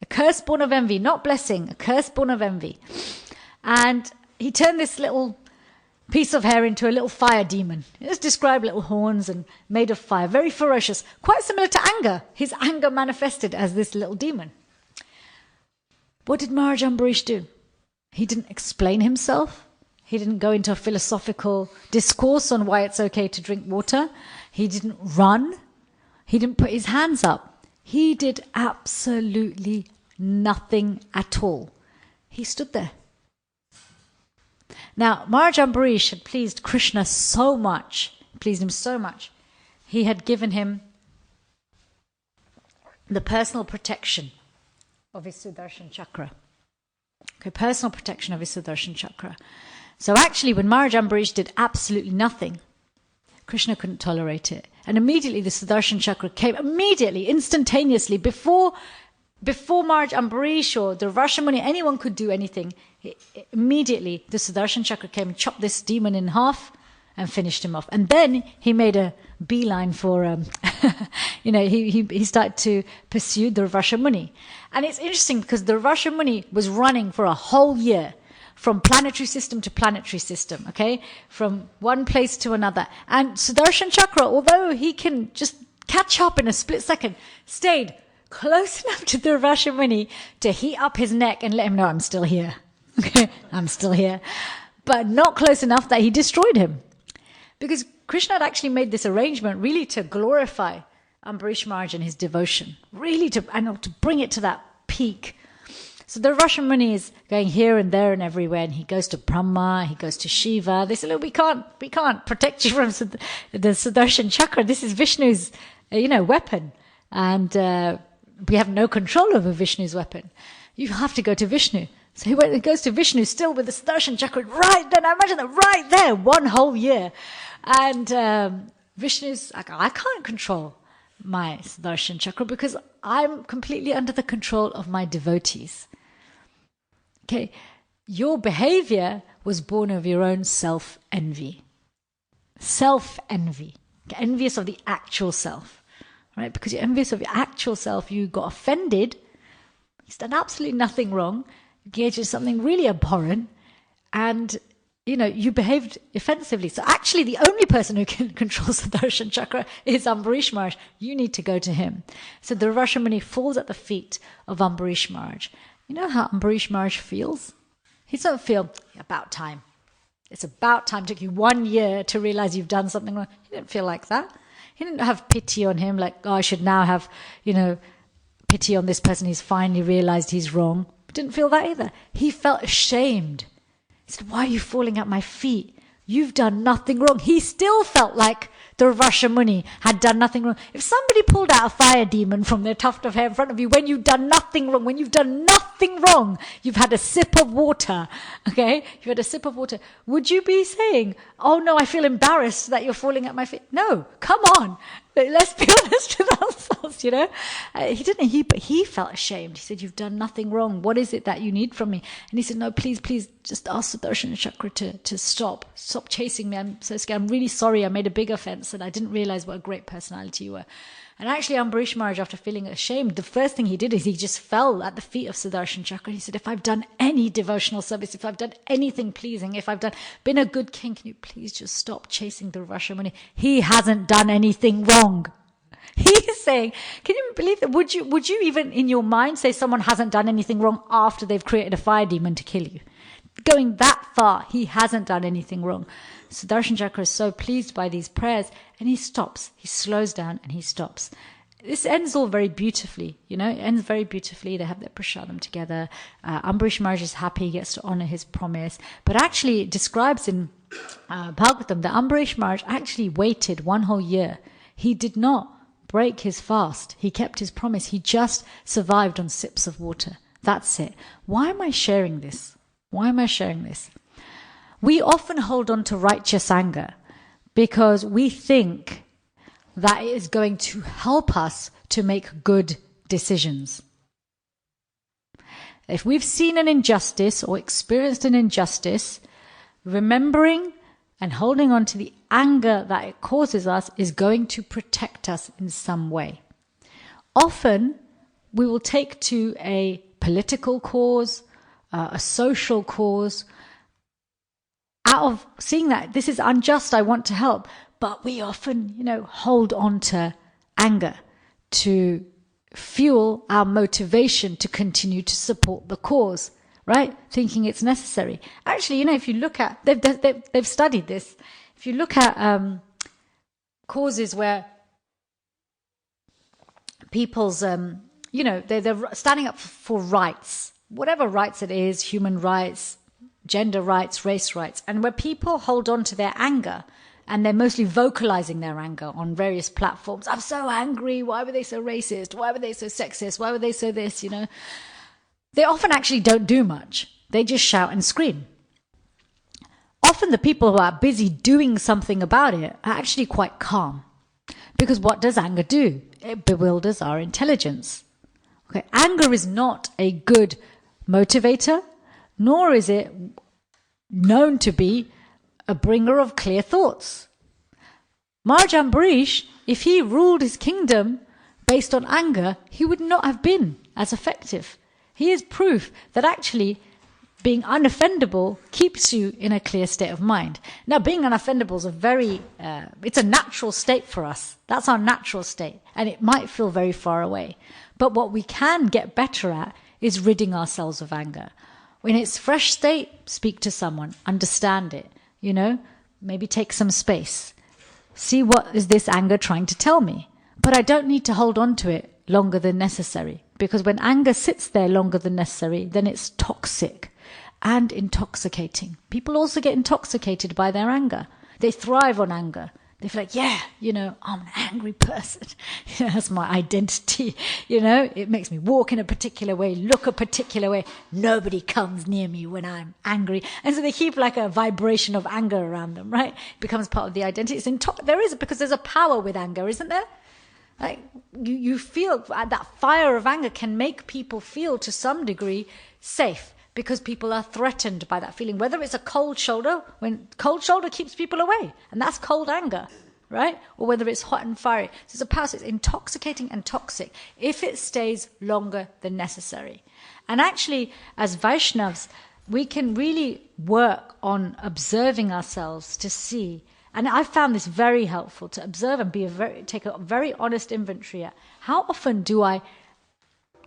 A curse born of envy, not blessing, a curse born of envy. And he turned this little piece of hair into a little fire demon. It's described little horns and made of fire, very ferocious, quite similar to anger. His anger manifested as this little demon. What did Maharaj Ambarish do? He didn't explain himself. He didn't go into a philosophical discourse on why it's okay to drink water. He didn't run. He didn't put his hands up. He did absolutely nothing at all. He stood there. Now, Maharaj Ambarish had pleased Krishna so much, pleased him so much, he had given him the personal protection of his Sudarshan Chakra. Okay, personal protection of his Sudarshan Chakra. So actually, when Maharaj Ambarish did absolutely nothing, Krishna couldn't tolerate it. And immediately the Sudarshan Chakra came, immediately, instantaneously, before Maharaj Ambarish or the Rashomuni, anyone could do anything, immediately the Sudarshan Chakra came and chopped this demon in half and finished him off. And then he made a beeline for, he started to pursue the Rashomuni. And it's interesting because the Rashomuni was running for a whole year, from planetary system to planetary system, okay? From one place to another. And Sudarshan Chakra, although he can just catch up in a split second, stayed close enough to the Rashomuni to heat up his neck and let him know, I'm still here. Okay, I'm still here. But not close enough that he destroyed him. Because Krishna had actually made this arrangement really to glorify Ambarish Maharaj and his devotion. Really to bring it to that peak. So the Rashomuni is going here and there and everywhere, and he goes to Brahma, he goes to Shiva. They say, look, we can't protect you from the Sudarshan Chakra. This is Vishnu's, weapon. And we have no control over Vishnu's weapon. You have to go to Vishnu. So he goes to Vishnu still with the Sudarshan Chakra right there. Now imagine that right there, one whole year. And Vishnu's like, I can't control my Sudarshan Chakra because I'm completely under the control of my devotees. Okay, your behavior was born of your own self-envy. Self-envy. You're envious of the actual self. Right? Because you're envious of your actual self, you got offended. He's done absolutely nothing wrong. Engaged in something really abhorrent. And, you behaved offensively. So actually the only person who can control Sudarshan Chakra is Ambarish Maharaj. You need to go to him. So the Rashomuni falls at the feet of Ambarish Maharaj. You know how Ambarish Maharaj feels? He doesn't feel, about time. It's about time. It took you 1 year to realize you've done something wrong. He didn't feel like that. He didn't have pity on him, like, I should now have, pity on this person. He's finally realized he's wrong. He didn't feel that either. He felt ashamed. He said, why are you falling at my feet? You've done nothing wrong. He still felt like the Rashomuni had done nothing wrong. If somebody pulled out a fire demon from their tuft of hair in front of you when you've done nothing wrong, you've had a sip of water, okay? You've had a sip of water. Would you be saying, oh no, I feel embarrassed that you're falling at my feet? No, come on. Let's be honest with ourselves, He didn't, but he felt ashamed. He said, you've done nothing wrong. What is it that you need from me? And he said, no, please, just ask Sudarshan Chakra to stop chasing me. I'm so scared. I'm really sorry. I made a big offense and I didn't realize what a great personality you were. And actually, Ambarish Maharaj, after feeling ashamed, the first thing he did is he just fell at the feet of Sudarshan Chakra. He said, if I've done any devotional service, if I've done anything pleasing, if I've been a good king, can you please just stop chasing the Rashomuni? He hasn't done anything wrong. He's saying, can you believe that? Would you even in your mind say someone hasn't done anything wrong after they've created a fire demon to kill you? Going that far, he hasn't done anything wrong. Sudarshan Chakra is so pleased by these prayers, and he stops. He slows down and he stops. This ends all very beautifully, It ends very beautifully. They have their prasadam together. Ambarish Maharaj is happy. He gets to honor his promise. But actually, it describes in Bhagavatam that Ambarish Maharaj actually waited 1 whole year. He did not break his fast. He kept his promise. He just survived on sips of water. That's it. Why am I sharing this? We often hold on to righteous anger because we think that it is going to help us to make good decisions. If we've seen an injustice or experienced an injustice, remembering and holding on to the anger that it causes us is going to protect us in some way. Often, we will take to a political cause, a social cause, out of seeing that this is unjust, I want to help. But we often, hold on to anger to fuel our motivation to continue to support the cause, right? Thinking it's necessary. Actually, if you look at, they've studied this. If you look at causes where people's, they're standing up for rights, whatever rights it is, human rights, gender rights, race rights, and where people hold on to their anger, and they're mostly vocalizing their anger on various platforms. I'm so angry. Why were they so racist? Why were they so sexist? Why were they so this, They often actually don't do much. They just shout and scream. Often the people who are busy doing something about it are actually quite calm. Because what does anger do? It bewilders our intelligence. Okay, anger is not a good motivator, nor is it known to be a bringer of clear thoughts. Maharaja Ambarish, if he ruled his kingdom based on anger, he would not have been as effective. He is proof that actually being unoffendable keeps you in a clear state of mind. Now, being unoffendable is it's a natural state for us. That's our natural state, and it might feel very far away. But what we can get better at is ridding ourselves of anger. In its fresh state, speak to someone, understand it, maybe take some space. See, what is this anger trying to tell me? But I don't need to hold on to it longer than necessary, because when anger sits there longer than necessary, then it's toxic and intoxicating. People also get intoxicated by their anger. They thrive on anger. They feel like, I'm an angry person. That's my identity. It makes me walk in a particular way, look a particular way. Nobody comes near me when I'm angry. And so they keep like a vibration of anger around them, right? It becomes part of the identity. There is, because there's a power with anger, isn't there? Like you feel that fire of anger can make people feel to some degree safe, because people are threatened by that feeling, whether it's a cold shoulder, when cold shoulder keeps people away, and that's cold anger, right? Or whether it's hot and fiery. So it's a power, it's intoxicating and toxic if it stays longer than necessary. And actually, as Vaishnavas, we can really work on observing ourselves to see, and I found this very helpful, to observe and take a very honest inventory at how often do I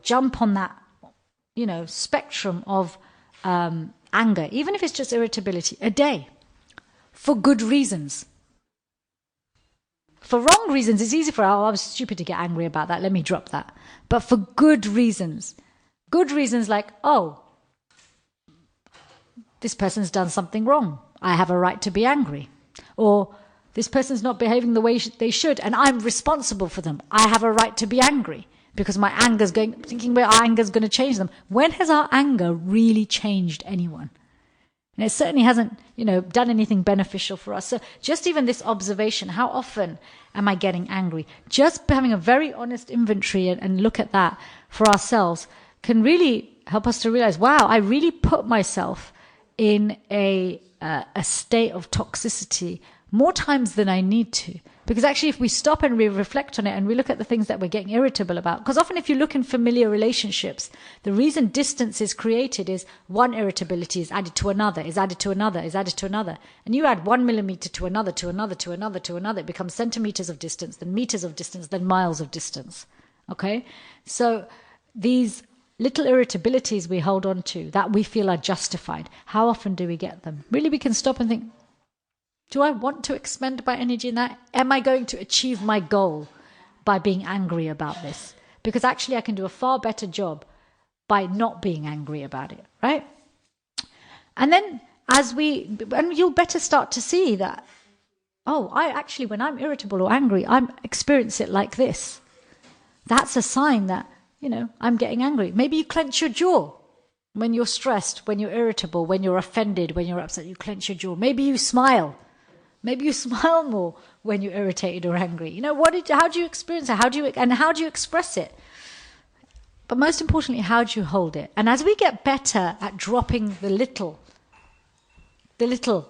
jump on that spectrum of anger, even if it's just irritability, a day, for good reasons. For wrong reasons, it's easy I was stupid to get angry about that, let me drop that. But for good reasons like, this person's done something wrong, I have a right to be angry. Or this person's not behaving the way they should, and I'm responsible for them, I have a right to be angry. Because my anger's thinking our anger's going to change them. When has our anger really changed anyone? And it certainly hasn't, done anything beneficial for us. So just even this observation, how often am I getting angry? Just having a very honest inventory and look at that for ourselves can really help us to realize, wow, I really put myself in a state of toxicity more times than I need to. Because actually, if we stop and we reflect on it and we look at the things that we're getting irritable about, because often if you look in familiar relationships, the reason distance is created is one irritability is added to another, is added to another, is added to another. And you add 1 millimeter to another, to another, to another, to another. It becomes centimeters of distance, then meters of distance, then miles of distance. Okay? So these little irritabilities we hold on to that we feel are justified, how often do we get them? Really, we can stop and think, do I want to expend my energy in that? Am I going to achieve my goal by being angry about this? Because actually I can do a far better job by not being angry about it, right? And then and you'll better start to see that, when I'm irritable or angry, I experience it like this. That's a sign that, I'm getting angry. Maybe you clench your jaw when you're stressed, when you're irritable, when you're offended, when you're upset, you clench your jaw. Maybe you smile. Maybe you smile more when you're irritated or angry. How do you experience it? How do you express it? But most importantly, how do you hold it? And as we get better at dropping the little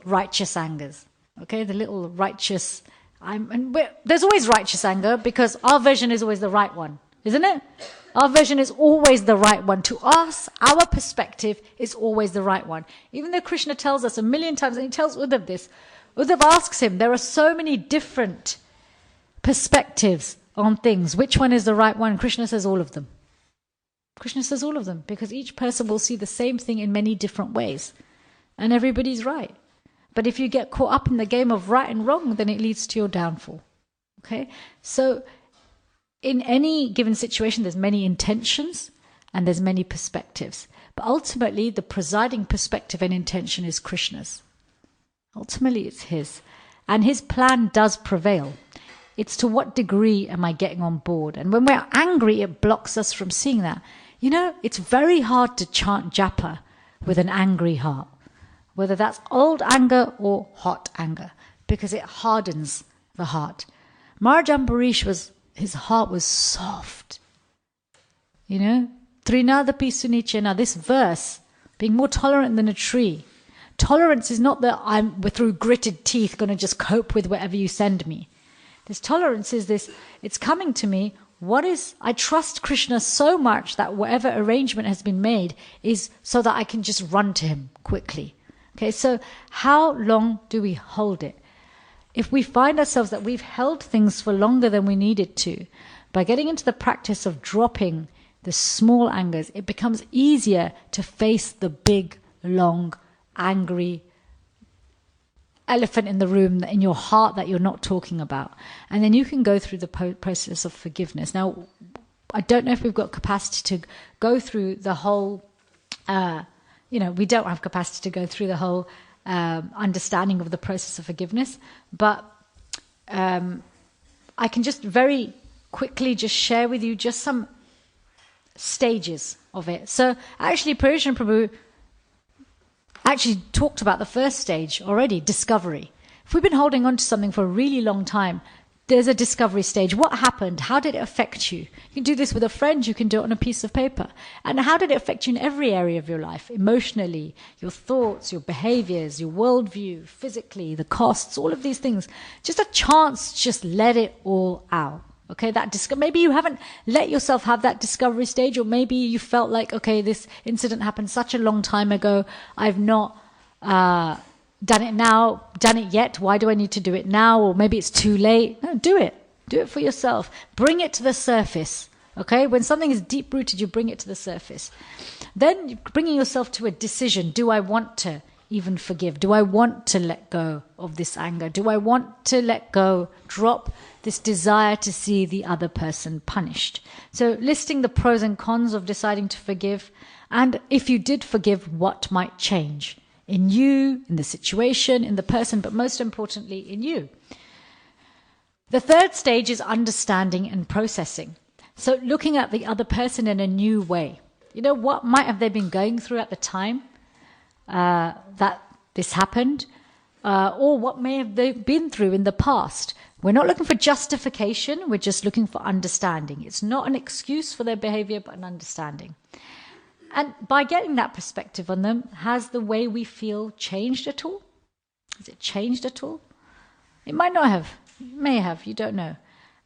righteous angers, okay, the little righteous, there's always righteous anger because our version is always the right one, isn't it? Our version is always the right one. To us, our perspective is always the right one. Even though Krishna tells us a million times, and he tells Uddhav this, Uddhav asks him, there are so many different perspectives on things. Which one is the right one? Krishna says all of them. Krishna says all of them, because each person will see the same thing in many different ways. And everybody's right. But if you get caught up in the game of right and wrong, then it leads to your downfall. Okay? So in any given situation, there's many intentions and there's many perspectives. But ultimately, the presiding perspective and intention is Krishna's. Ultimately, it's his. And his plan does prevail. It's to what degree am I getting on board? And when we're angry, it blocks us from seeing that. You know, it's very hard to chant japa with an angry heart, whether that's old anger or hot anger, because it hardens the heart. Maharaj Ambarish his heart was soft. You know, Trinadapi Sunichena, this verse, being more tolerant than a tree. Tolerance is not that I'm through gritted teeth going to just cope with whatever you send me. This tolerance is this, it's coming to me. I trust Krishna so much that whatever arrangement has been made is so that I can just run to him quickly. Okay, so how long do we hold it? If we find ourselves that we've held things for longer than we needed to, by getting into the practice of dropping the small angers, it becomes easier to face the big, long, angry elephant in the room in your heart that you're not talking about. And then you can go through the process of forgiveness. Now, I don't know if we've got capacity to go through the whole, we don't have capacity to go through the whole understanding of the process of forgiveness, but I can just very quickly just share with you just some stages of it. So actually, Parishran Prabhu actually talked about the first stage already, discovery. If we've been holding on to something for a really long time, there's a discovery stage. What happened? How did it affect you? You can do this with a friend, you can do it on a piece of paper. And how did it affect you in every area of your life? Emotionally, your thoughts, your behaviors, your worldview, physically, the costs, all of these things. Just a chance to just let it all out. Okay, maybe you haven't let yourself have that discovery stage, or maybe you felt like, okay, this incident happened such a long time ago, I've not done it yet, why do I need to do it now? Or maybe it's too late. No, do it for yourself. Bring it to the surface. Okay, when something is deep rooted, you bring it to the surface. Then you're bringing yourself to a decision. Do I want to even forgive? Do I want to let go of this anger? Do I want to let go, drop this desire to see the other person punished? So listing the pros and cons of deciding to forgive, and if you did forgive, what might change in you, in the situation, in the person, but most importantly in you. The third stage is understanding and processing. So looking at the other person in a new way. You know, what might have they been going through at the time that this happened, or what may have they been through in the past. We're not looking for justification, we're just looking for understanding. It's not an excuse for their behavior, but an understanding. And by getting that perspective on them, has the way we feel changed at all? Has it changed at all? It might not have. It may have. You don't know.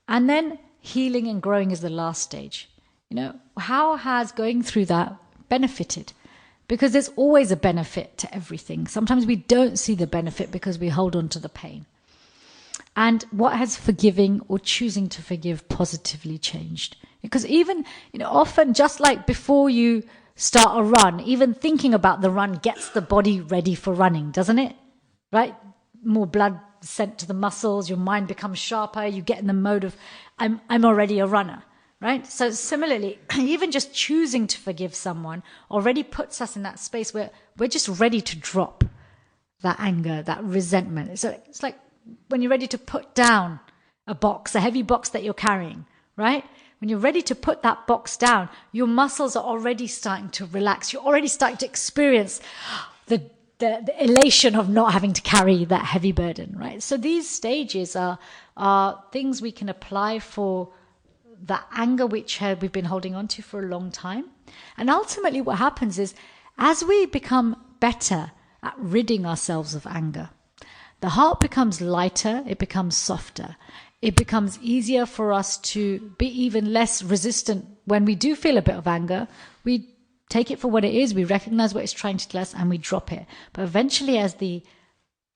And then healing and growing is the last stage. You know, how has going through that benefited? Because there's always a benefit to everything. Sometimes we don't see the benefit because we hold on to the pain. And what has forgiving or choosing to forgive positively changed? Because even, often just like before you start a run, even thinking about the run gets the body ready for running, doesn't it? Right? More blood sent to the muscles, your mind becomes sharper, you get in the mode of, I'm already a runner, right? So similarly, even just choosing to forgive someone already puts us in that space where we're just ready to drop that anger, that resentment. So it's like when you're ready to put down a box, a heavy box that you're carrying, right? When you're ready to put that box down, your muscles are already starting to relax. You're already starting to experience the elation of not having to carry that heavy burden, right? So these stages are things we can apply for the anger which we've been holding on to for a long time. And ultimately what happens is, as we become better at ridding ourselves of anger, the heart becomes lighter, it becomes softer. It becomes easier for us to be even less resistant when we do feel a bit of anger, we take it for what it is, we recognize what it's trying to tell us, and we drop it. But eventually, as the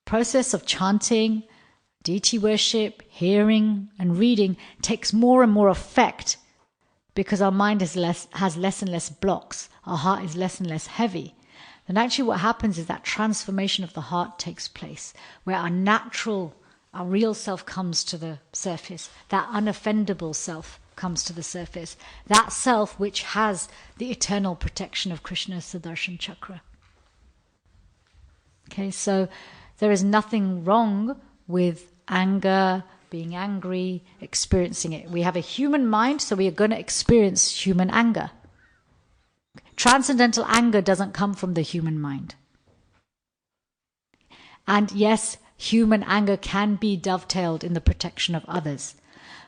process of chanting, deity worship, hearing, and reading takes more and more effect, because our mind has less and less blocks, our heart is less and less heavy, then actually what happens is that transformation of the heart takes place, where our real self comes to the surface, that unoffendable self comes to the surface, that self which has the eternal protection of Krishna's Sudarshan Chakra. Okay, so there is nothing wrong with anger, being angry, experiencing it. We have a human mind, so we are going to experience human anger. Transcendental anger doesn't come from the human mind. And yes, human anger can be dovetailed in the protection of others.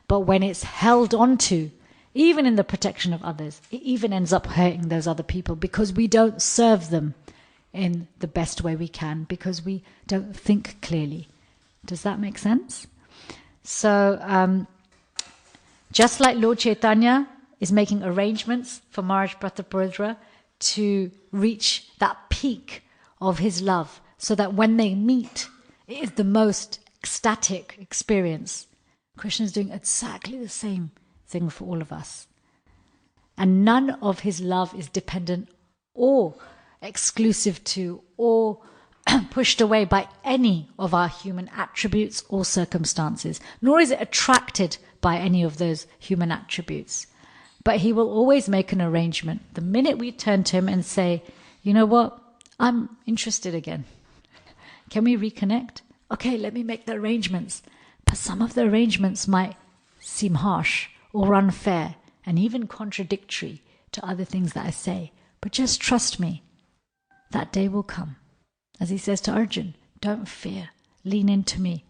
But when it's held onto, even in the protection of others, it even ends up hurting those other people, because we don't serve them in the best way we can, because we don't think clearly. Does that make sense? So, just like Lord Chaitanya is making arrangements for Maharaj Prataparudra to reach that peak of his love, so that when they meet, it is the most ecstatic experience. Krishna is doing exactly the same thing for all of us. And none of his love is dependent or exclusive to or pushed away by any of our human attributes or circumstances, nor is it attracted by any of those human attributes. But he will always make an arrangement. The minute we turn to him and say, you know what, I'm interested again. Can we reconnect? Okay, let me make the arrangements. But some of the arrangements might seem harsh or unfair and even contradictory to other things that I say. But just trust me, that day will come. As he says to Arjun, don't fear, lean into me.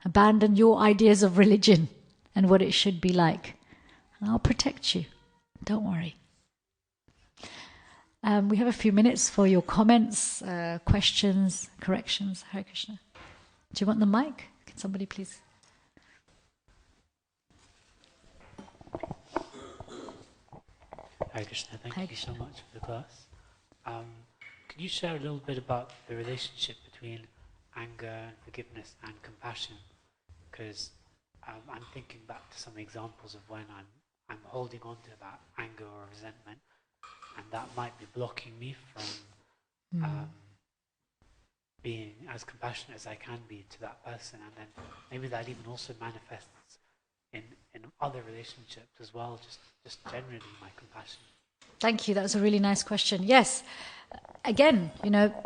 Abandon your ideas of religion and what it should be like. And I'll protect you. Don't worry. We have a few minutes for your comments, questions, corrections. Hare Krishna. Do you want the mic? Can somebody please? Hare Krishna, thank you so much for the class. Could you share a little bit about the relationship between anger, forgiveness, and compassion? Because I'm thinking back to some examples of when I'm holding on to that anger or resentment, and that might be blocking me from being as compassionate as I can be to that person, and then maybe that even also manifests in other relationships as well, just generally my compassion. Thank you. That was a really nice question. Yes. Again,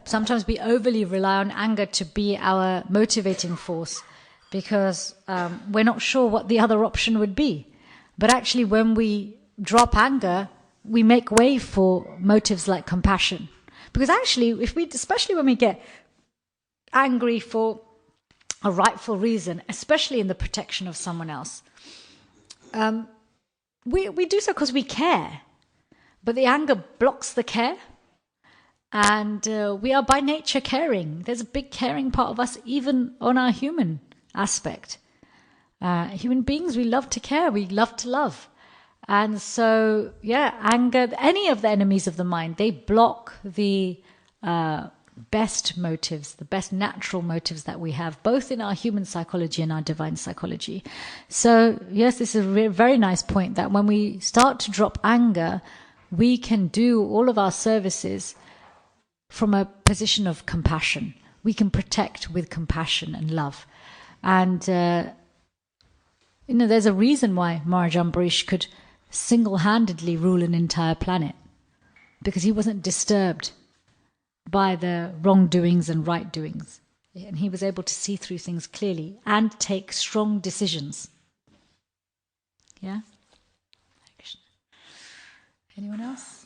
sometimes we overly rely on anger to be our motivating force, because we're not sure what the other option would be. But actually, when we drop anger, we make way for motives like compassion. Because actually, especially when we get angry for a rightful reason, especially in the protection of someone else, we do so because we care. But the anger blocks the care. And we are by nature caring. There's a big caring part of us, even on our human aspect. Human beings, we love to care. We love to love. And so, anger, any of the enemies of the mind, they block the best motives, the best natural motives that we have, both in our human psychology and our divine psychology. So, yes, this is a very nice point, that when we start to drop anger, we can do all of our services from a position of compassion. We can protect with compassion and love. And, there's a reason why Maharaj Ambarish could single-handedly rule an entire planet, because he wasn't disturbed by the wrongdoings and right doings. And he was able to see through things clearly and take strong decisions. Yeah? Anyone else?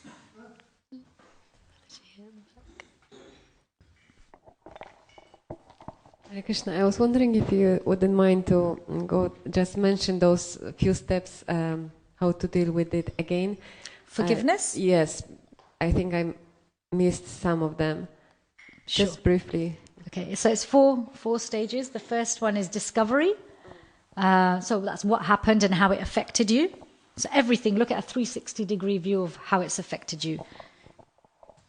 Hare Krishna, I was wondering if you wouldn't mind to just mention those few steps, how to deal with it again. Forgiveness? Yes, I think I missed some of them. Sure. Just briefly. Okay, so it's four stages. The first one is discovery. So that's what happened and how it affected you. So everything, look at a 360-degree view of how it's affected you.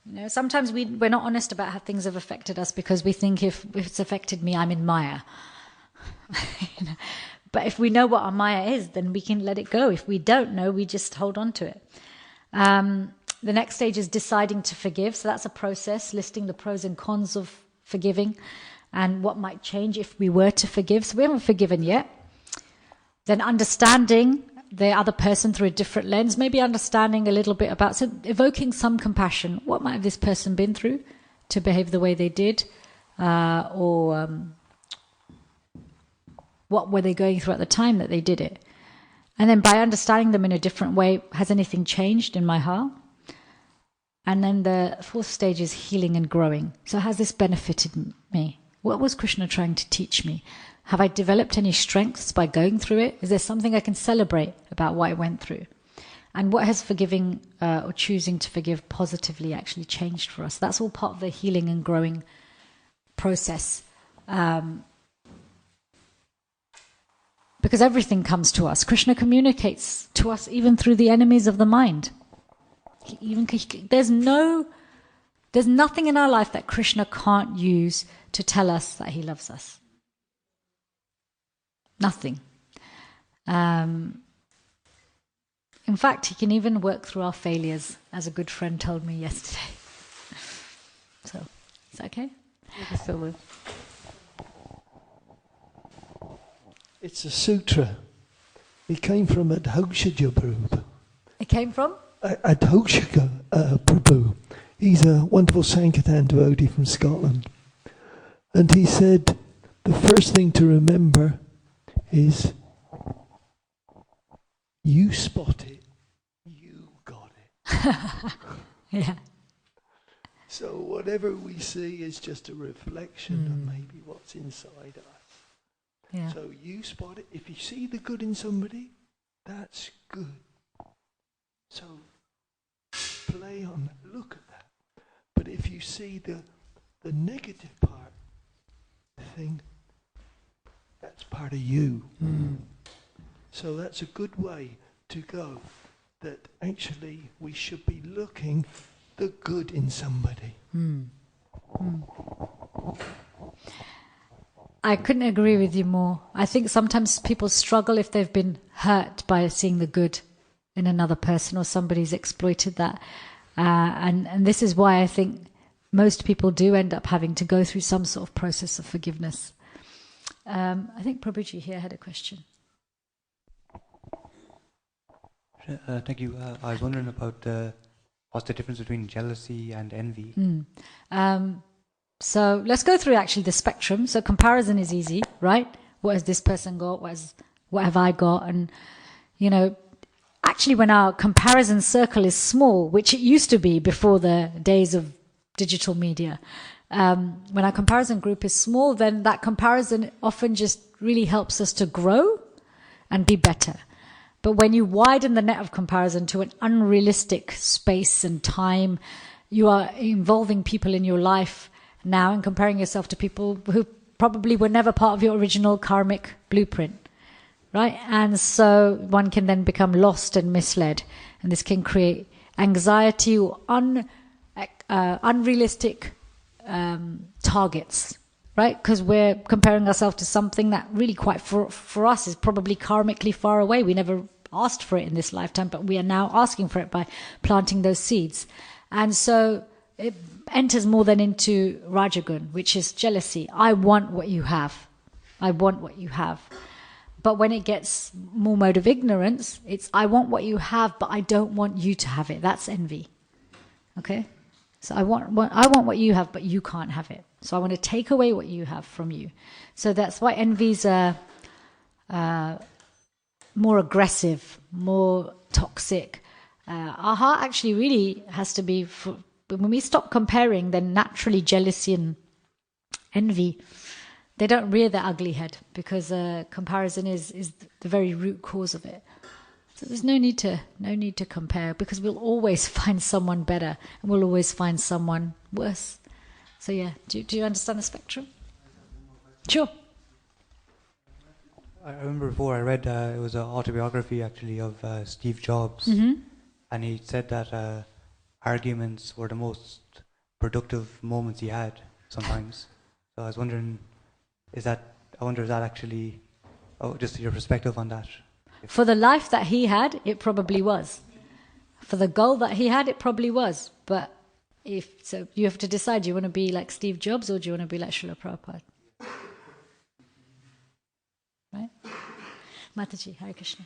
You know, sometimes we're not honest about how things have affected us because we think if it's affected me, I'm in Maya. You know? But if we know what our Maya is, then we can let it go. If we don't know, we just hold on to it. The next stage is deciding to forgive. So that's a process, listing the pros and cons of forgiving and what might change if we were to forgive. So we haven't forgiven yet. Then understanding the other person through a different lens, maybe understanding a little bit about, so evoking some compassion. What might have this person been through to behave the way they did? Or what were they going through at the time that they did it? And then by understanding them in a different way, has anything changed in my heart? And then the fourth stage is healing and growing. So has this benefited me? What was Krishna trying to teach me? Have I developed any strengths by going through it? Is there something I can celebrate about what I went through? And what has forgiving or choosing to forgive positively actually changed for us? That's all part of the healing and growing process. Because everything comes to us. Krishna communicates to us even through the enemies of the mind. There's nothing in our life that Krishna can't use to tell us that he loves us. Nothing. In fact, he can even work through our failures, as a good friend told me yesterday. So, is that okay? Thank you so much. It's a sutra. It came from Adhokshaja Prabhu. It came from? Adhokshaja Prabhu. He's a wonderful Sankirtan devotee from Scotland. And he said, the first thing to remember is, you spot it, you got it. Yeah. So whatever we see is just a reflection of maybe what's inside us. Yeah. So you spot it. If you see the good in somebody, that's good. So play on that, look at that. But if you see the negative part, the thing, that's part of you. So that's a good way to go, that actually we should be looking the good in somebody. I couldn't agree with you more. I think sometimes people struggle if they've been hurt by seeing the good in another person or somebody's exploited that. And this is why I think most people do end up having to go through some sort of process of forgiveness. I think Prabhuji here had a question. Thank you. I was wondering about what's the difference between jealousy and envy? So let's go through actually the spectrum. So comparison is easy, right? What has this person got? What have I got? And, you know, actually when our comparison circle is small, which it used to be before the days of digital media, when our comparison group is small, then that comparison often just really helps us to grow and be better. But when you widen the net of comparison to an unrealistic space and time, you are involving people in your life now and comparing yourself to people who probably were never part of your original karmic blueprint, right? And so one can then become lost and misled, and this can create anxiety or unrealistic targets, right? Because we're comparing ourselves to something that really quite for us is probably karmically far away. We never asked for it in this lifetime, but we are now asking for it by planting those seeds. And so it enters more than into Rajagun, which is jealousy. I want what you have. I want what you have. But when it gets more mode of ignorance, it's I want what you have, but I don't want you to have it. That's envy. Okay? So I want what you have, but you can't have it. So I want to take away what you have from you. So that's why envy's more aggressive, more toxic. Our heart actually really has to be, when we stop comparing, then naturally jealousy and envy, they don't rear their ugly head, because comparison is the very root cause of it. So there's no need to compare, because we'll always find someone better and we'll always find someone worse. So yeah, do you understand the spectrum? Sure. I remember before I read it was an autobiography actually of Steve Jobs, and he said that arguments were the most productive moments he had sometimes. So I was wondering, is that actually, just your perspective on that? For the life that he had, it probably was. For the goal that he had, it probably was. But so you have to decide, do you want to be like Steve Jobs or do you want to be like Srila Prabhupada? Right? Mataji, Hare Krishna.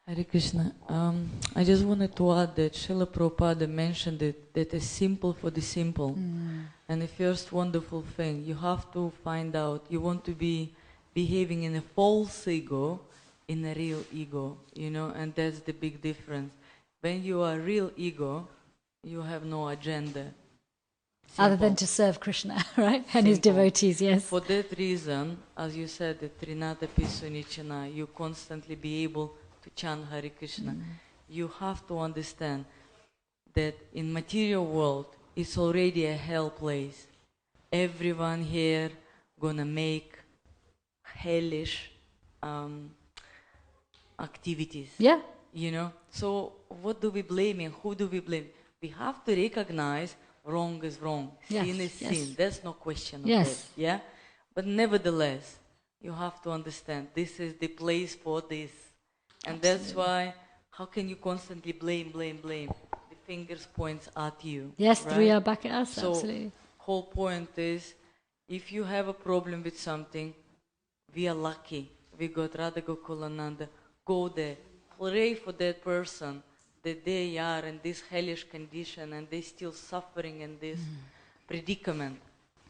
Hare Krishna. I just wanted to add that Srila Prabhupada mentioned it, that is simple for the simple. And the first wonderful thing, you have to find out, you want to be behaving in a false ego, in a real ego, and that's the big difference. When you are real ego, you have no agenda. Simple. Other than to serve Krishna, right? And Simple. his devotees, yes. For that reason, as you said, the Trinata Pisunichana, you constantly be able to chant Hare Krishna. You have to understand that in material world, it's already a hell place. Everyone here gonna make hellish activities. Yeah. So what do we blame and who do we blame? We have to recognize wrong is wrong, sin is sin. There's no question of that. Yeah. But nevertheless, you have to understand this is the place for this, and that's why. How can you constantly blame? The fingers points at you. Yes, right? we are back at us. So absolutely. Whole point is, if you have a problem with something, we are lucky. We got Radha Gokulananda. Go there, pray for that person that they are in this hellish condition and they still suffering in this predicament,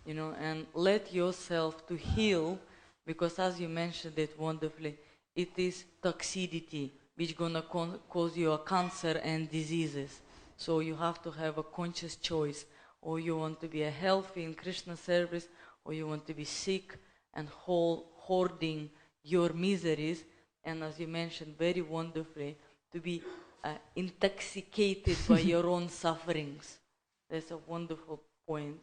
and let yourself to heal, because as you mentioned it wonderfully, it is toxicity which gonna cause you a cancer and diseases. So you have to have a conscious choice, or you want to be a healthy in Krishna service, or you want to be sick and hoarding your miseries, and as you mentioned very wonderfully, to be intoxicated by your own sufferings. That's a wonderful point,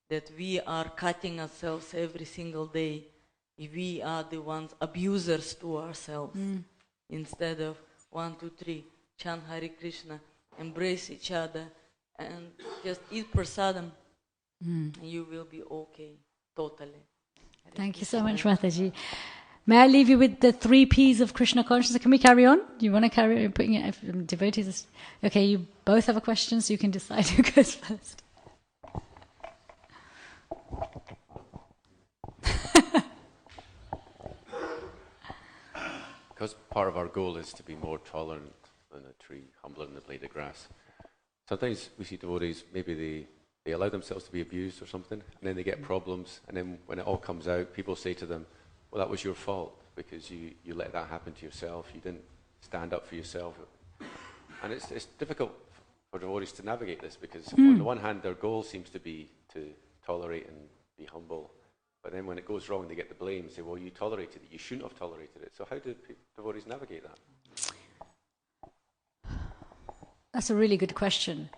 that we are cutting ourselves every single day. We are the ones abusers to ourselves. Instead of 1, 2, 3, chant Hare Krishna, embrace each other, and just eat prasadam, and you will be okay, totally. Thank you so much, Mataji. May I leave you with the 3 P's of Krishna consciousness? Can we carry on? Do you want to carry on putting it? Devotees. Okay, you both have a question, so you can decide who goes first. Because part of our goal is to be more tolerant than a tree, humbler than the blade of grass. Sometimes we see devotees, maybe they allow themselves to be abused or something, and then they get problems, and then when it all comes out, people say to them, well, that was your fault, because you let that happen to yourself, you didn't stand up for yourself. And it's difficult for devotees to navigate this, because on the one hand, their goal seems to be to tolerate and be humble. But then when it goes wrong, they get the blame, say, well, you tolerated it, you shouldn't have tolerated it. So how do devotees navigate that? That's a really good question.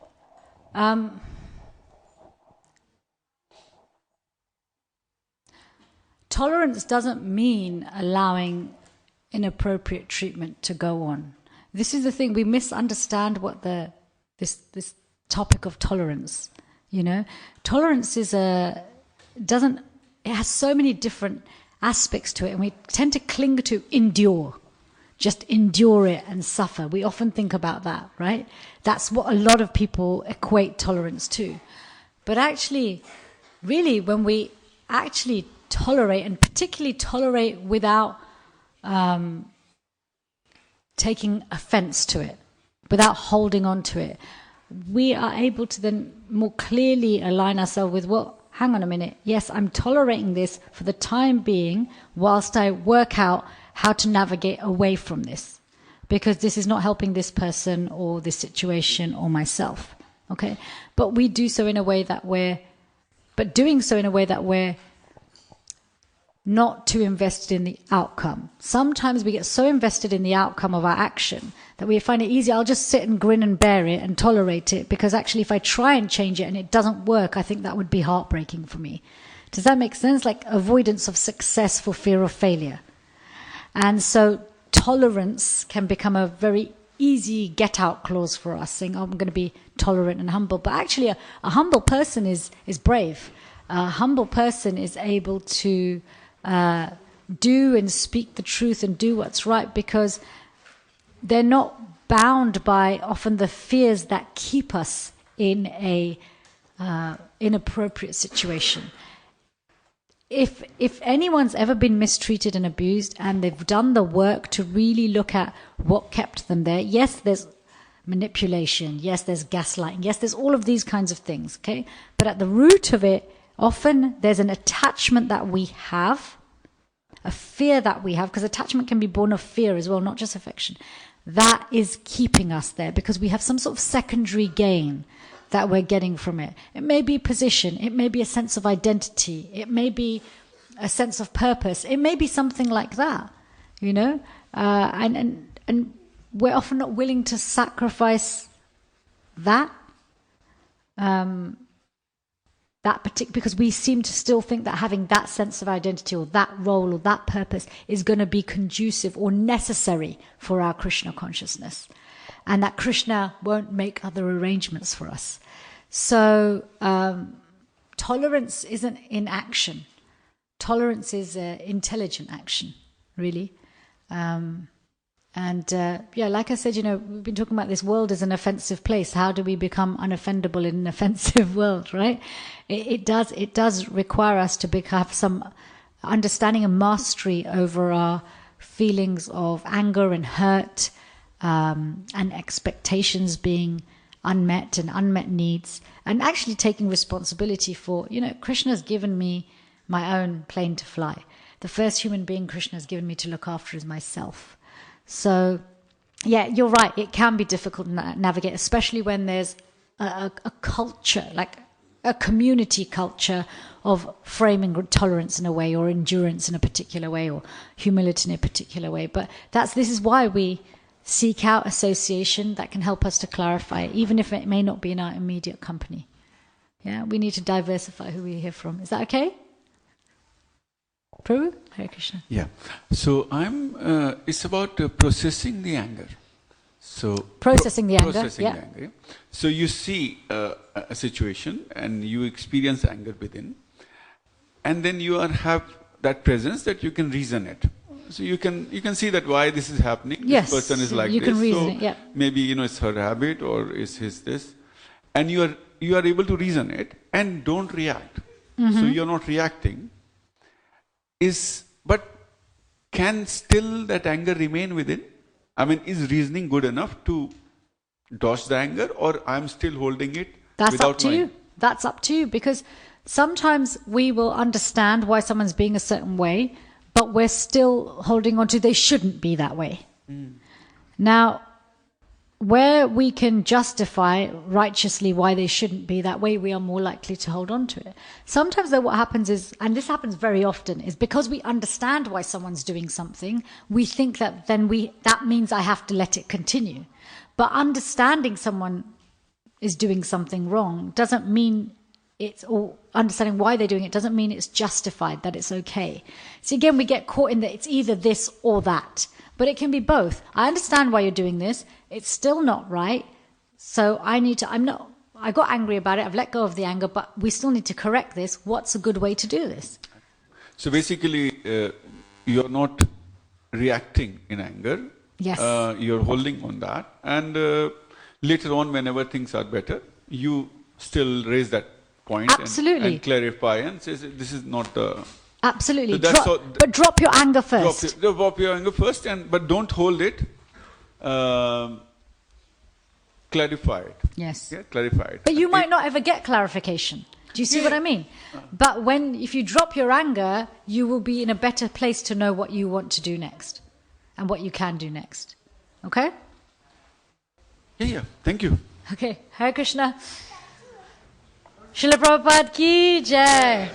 Tolerance doesn't mean allowing inappropriate treatment to go on. This is the thing, we misunderstand what this topic of tolerance, Tolerance it has so many different aspects to it, and we tend to cling to endure. Just endure it and suffer. We often think about that, right? That's what a lot of people equate tolerance to. But actually, really, when we actually tolerate, and particularly tolerate without taking offense to it, without holding on to it, we are able to then more clearly align ourselves with hang on a minute, yes, I'm tolerating this for the time being whilst I work out how to navigate away from this, because this is not helping this person or this situation or myself, okay? But we do so in a way that we're not too invested in the outcome. Sometimes we get so invested in the outcome of our action that we find it easy, I'll just sit and grin and bear it and tolerate it, because actually if I try and change it and it doesn't work, I think that would be heartbreaking for me. Does that make sense? Like avoidance of success for fear of failure. And so tolerance can become a very easy get-out clause for us, saying, oh, I'm going to be tolerant and humble. But actually, a humble person is brave. A humble person is able to do and speak the truth and do what's right because they're not bound by often the fears that keep us in a inappropriate situation. If anyone's ever been mistreated and abused and they've done the work to really look at what kept them there, yes, there's manipulation, yes, there's gaslighting, yes, there's all of these kinds of things, okay? But at the root of it, often there's an attachment that we have, a fear that we have, because attachment can be born of fear as well, not just affection. That is keeping us there because we have some sort of secondary gain that we're getting from it. It may be position, it may be a sense of identity, it may be a sense of purpose, it may be something like that, you know? And we're often not willing to sacrifice that, because we seem to still think that having that sense of identity or that role or that purpose is going to be conducive or necessary for our Krishna consciousness. And that Krishna won't make other arrangements for us. So tolerance isn't inaction. Tolerance is intelligent action, really. Like I said, we've been talking about this world as an offensive place. How do we become unoffendable in an offensive world, right? It does require us to have some understanding and mastery over our feelings of anger and hurt, and expectations being unmet and unmet needs, and actually taking responsibility for, Krishna's given me my own plane to fly. The first human being Krishna's given me to look after is myself. So, yeah, you're right. It can be difficult to navigate, especially when there's a culture, like a community culture of framing tolerance in a way, or endurance in a particular way, or humility in a particular way. But this is why we seek out association that can help us to clarify it, even if it may not be in our immediate company. Yeah, we need to diversify who we hear from. Is that okay? Prabhu? Hare Krishna. Yeah. So it's about processing the anger. So processing the anger. Processing the anger. Yeah. So you see a situation and you experience anger within, and then you have that presence that you can reason it. So you can see that why this is happening. Yes, this person is like you this. Can reason so it, yeah. Maybe it's her habit or is his this, and you are able to reason it and don't react. Mm-hmm. So you're not reacting. But can still that anger remain within? I mean, is reasoning good enough to dodge the anger, or I'm still holding it? That's up to you. That's up to you, because sometimes we will understand why someone's being a certain way, but we're still holding on to they shouldn't be that way. Now, where we can justify righteously why they shouldn't be that way, we are more likely to hold on to it. Sometimes though what happens is, and this happens very often, is because we understand why someone's doing something, we think that that means I have to let it continue. But understanding someone is doing something wrong doesn't mean or understanding why they're doing it doesn't mean it's justified, that it's okay. So again, we get caught in that it's either this or that. But it can be both. I understand why you're doing this. It's still not right. So I got angry about it. I've let go of the anger, but we still need to correct this. What's a good way to do this? So basically, you're not reacting in anger. Yes. You're holding on that. And later on, whenever things are better, you still raise that point. Absolutely. And clarify and say, this is not the... Absolutely. So but drop your anger first. Drop your anger first, but don't hold it. Clarify it. Yes. Yeah, clarify it. But you might not ever get clarification. Do you see what I mean? But if you drop your anger, you will be in a better place to know what you want to do next and what you can do next. Okay? Yeah. Thank you. Okay. Hare Krishna. Srila Prabhupada ki jai.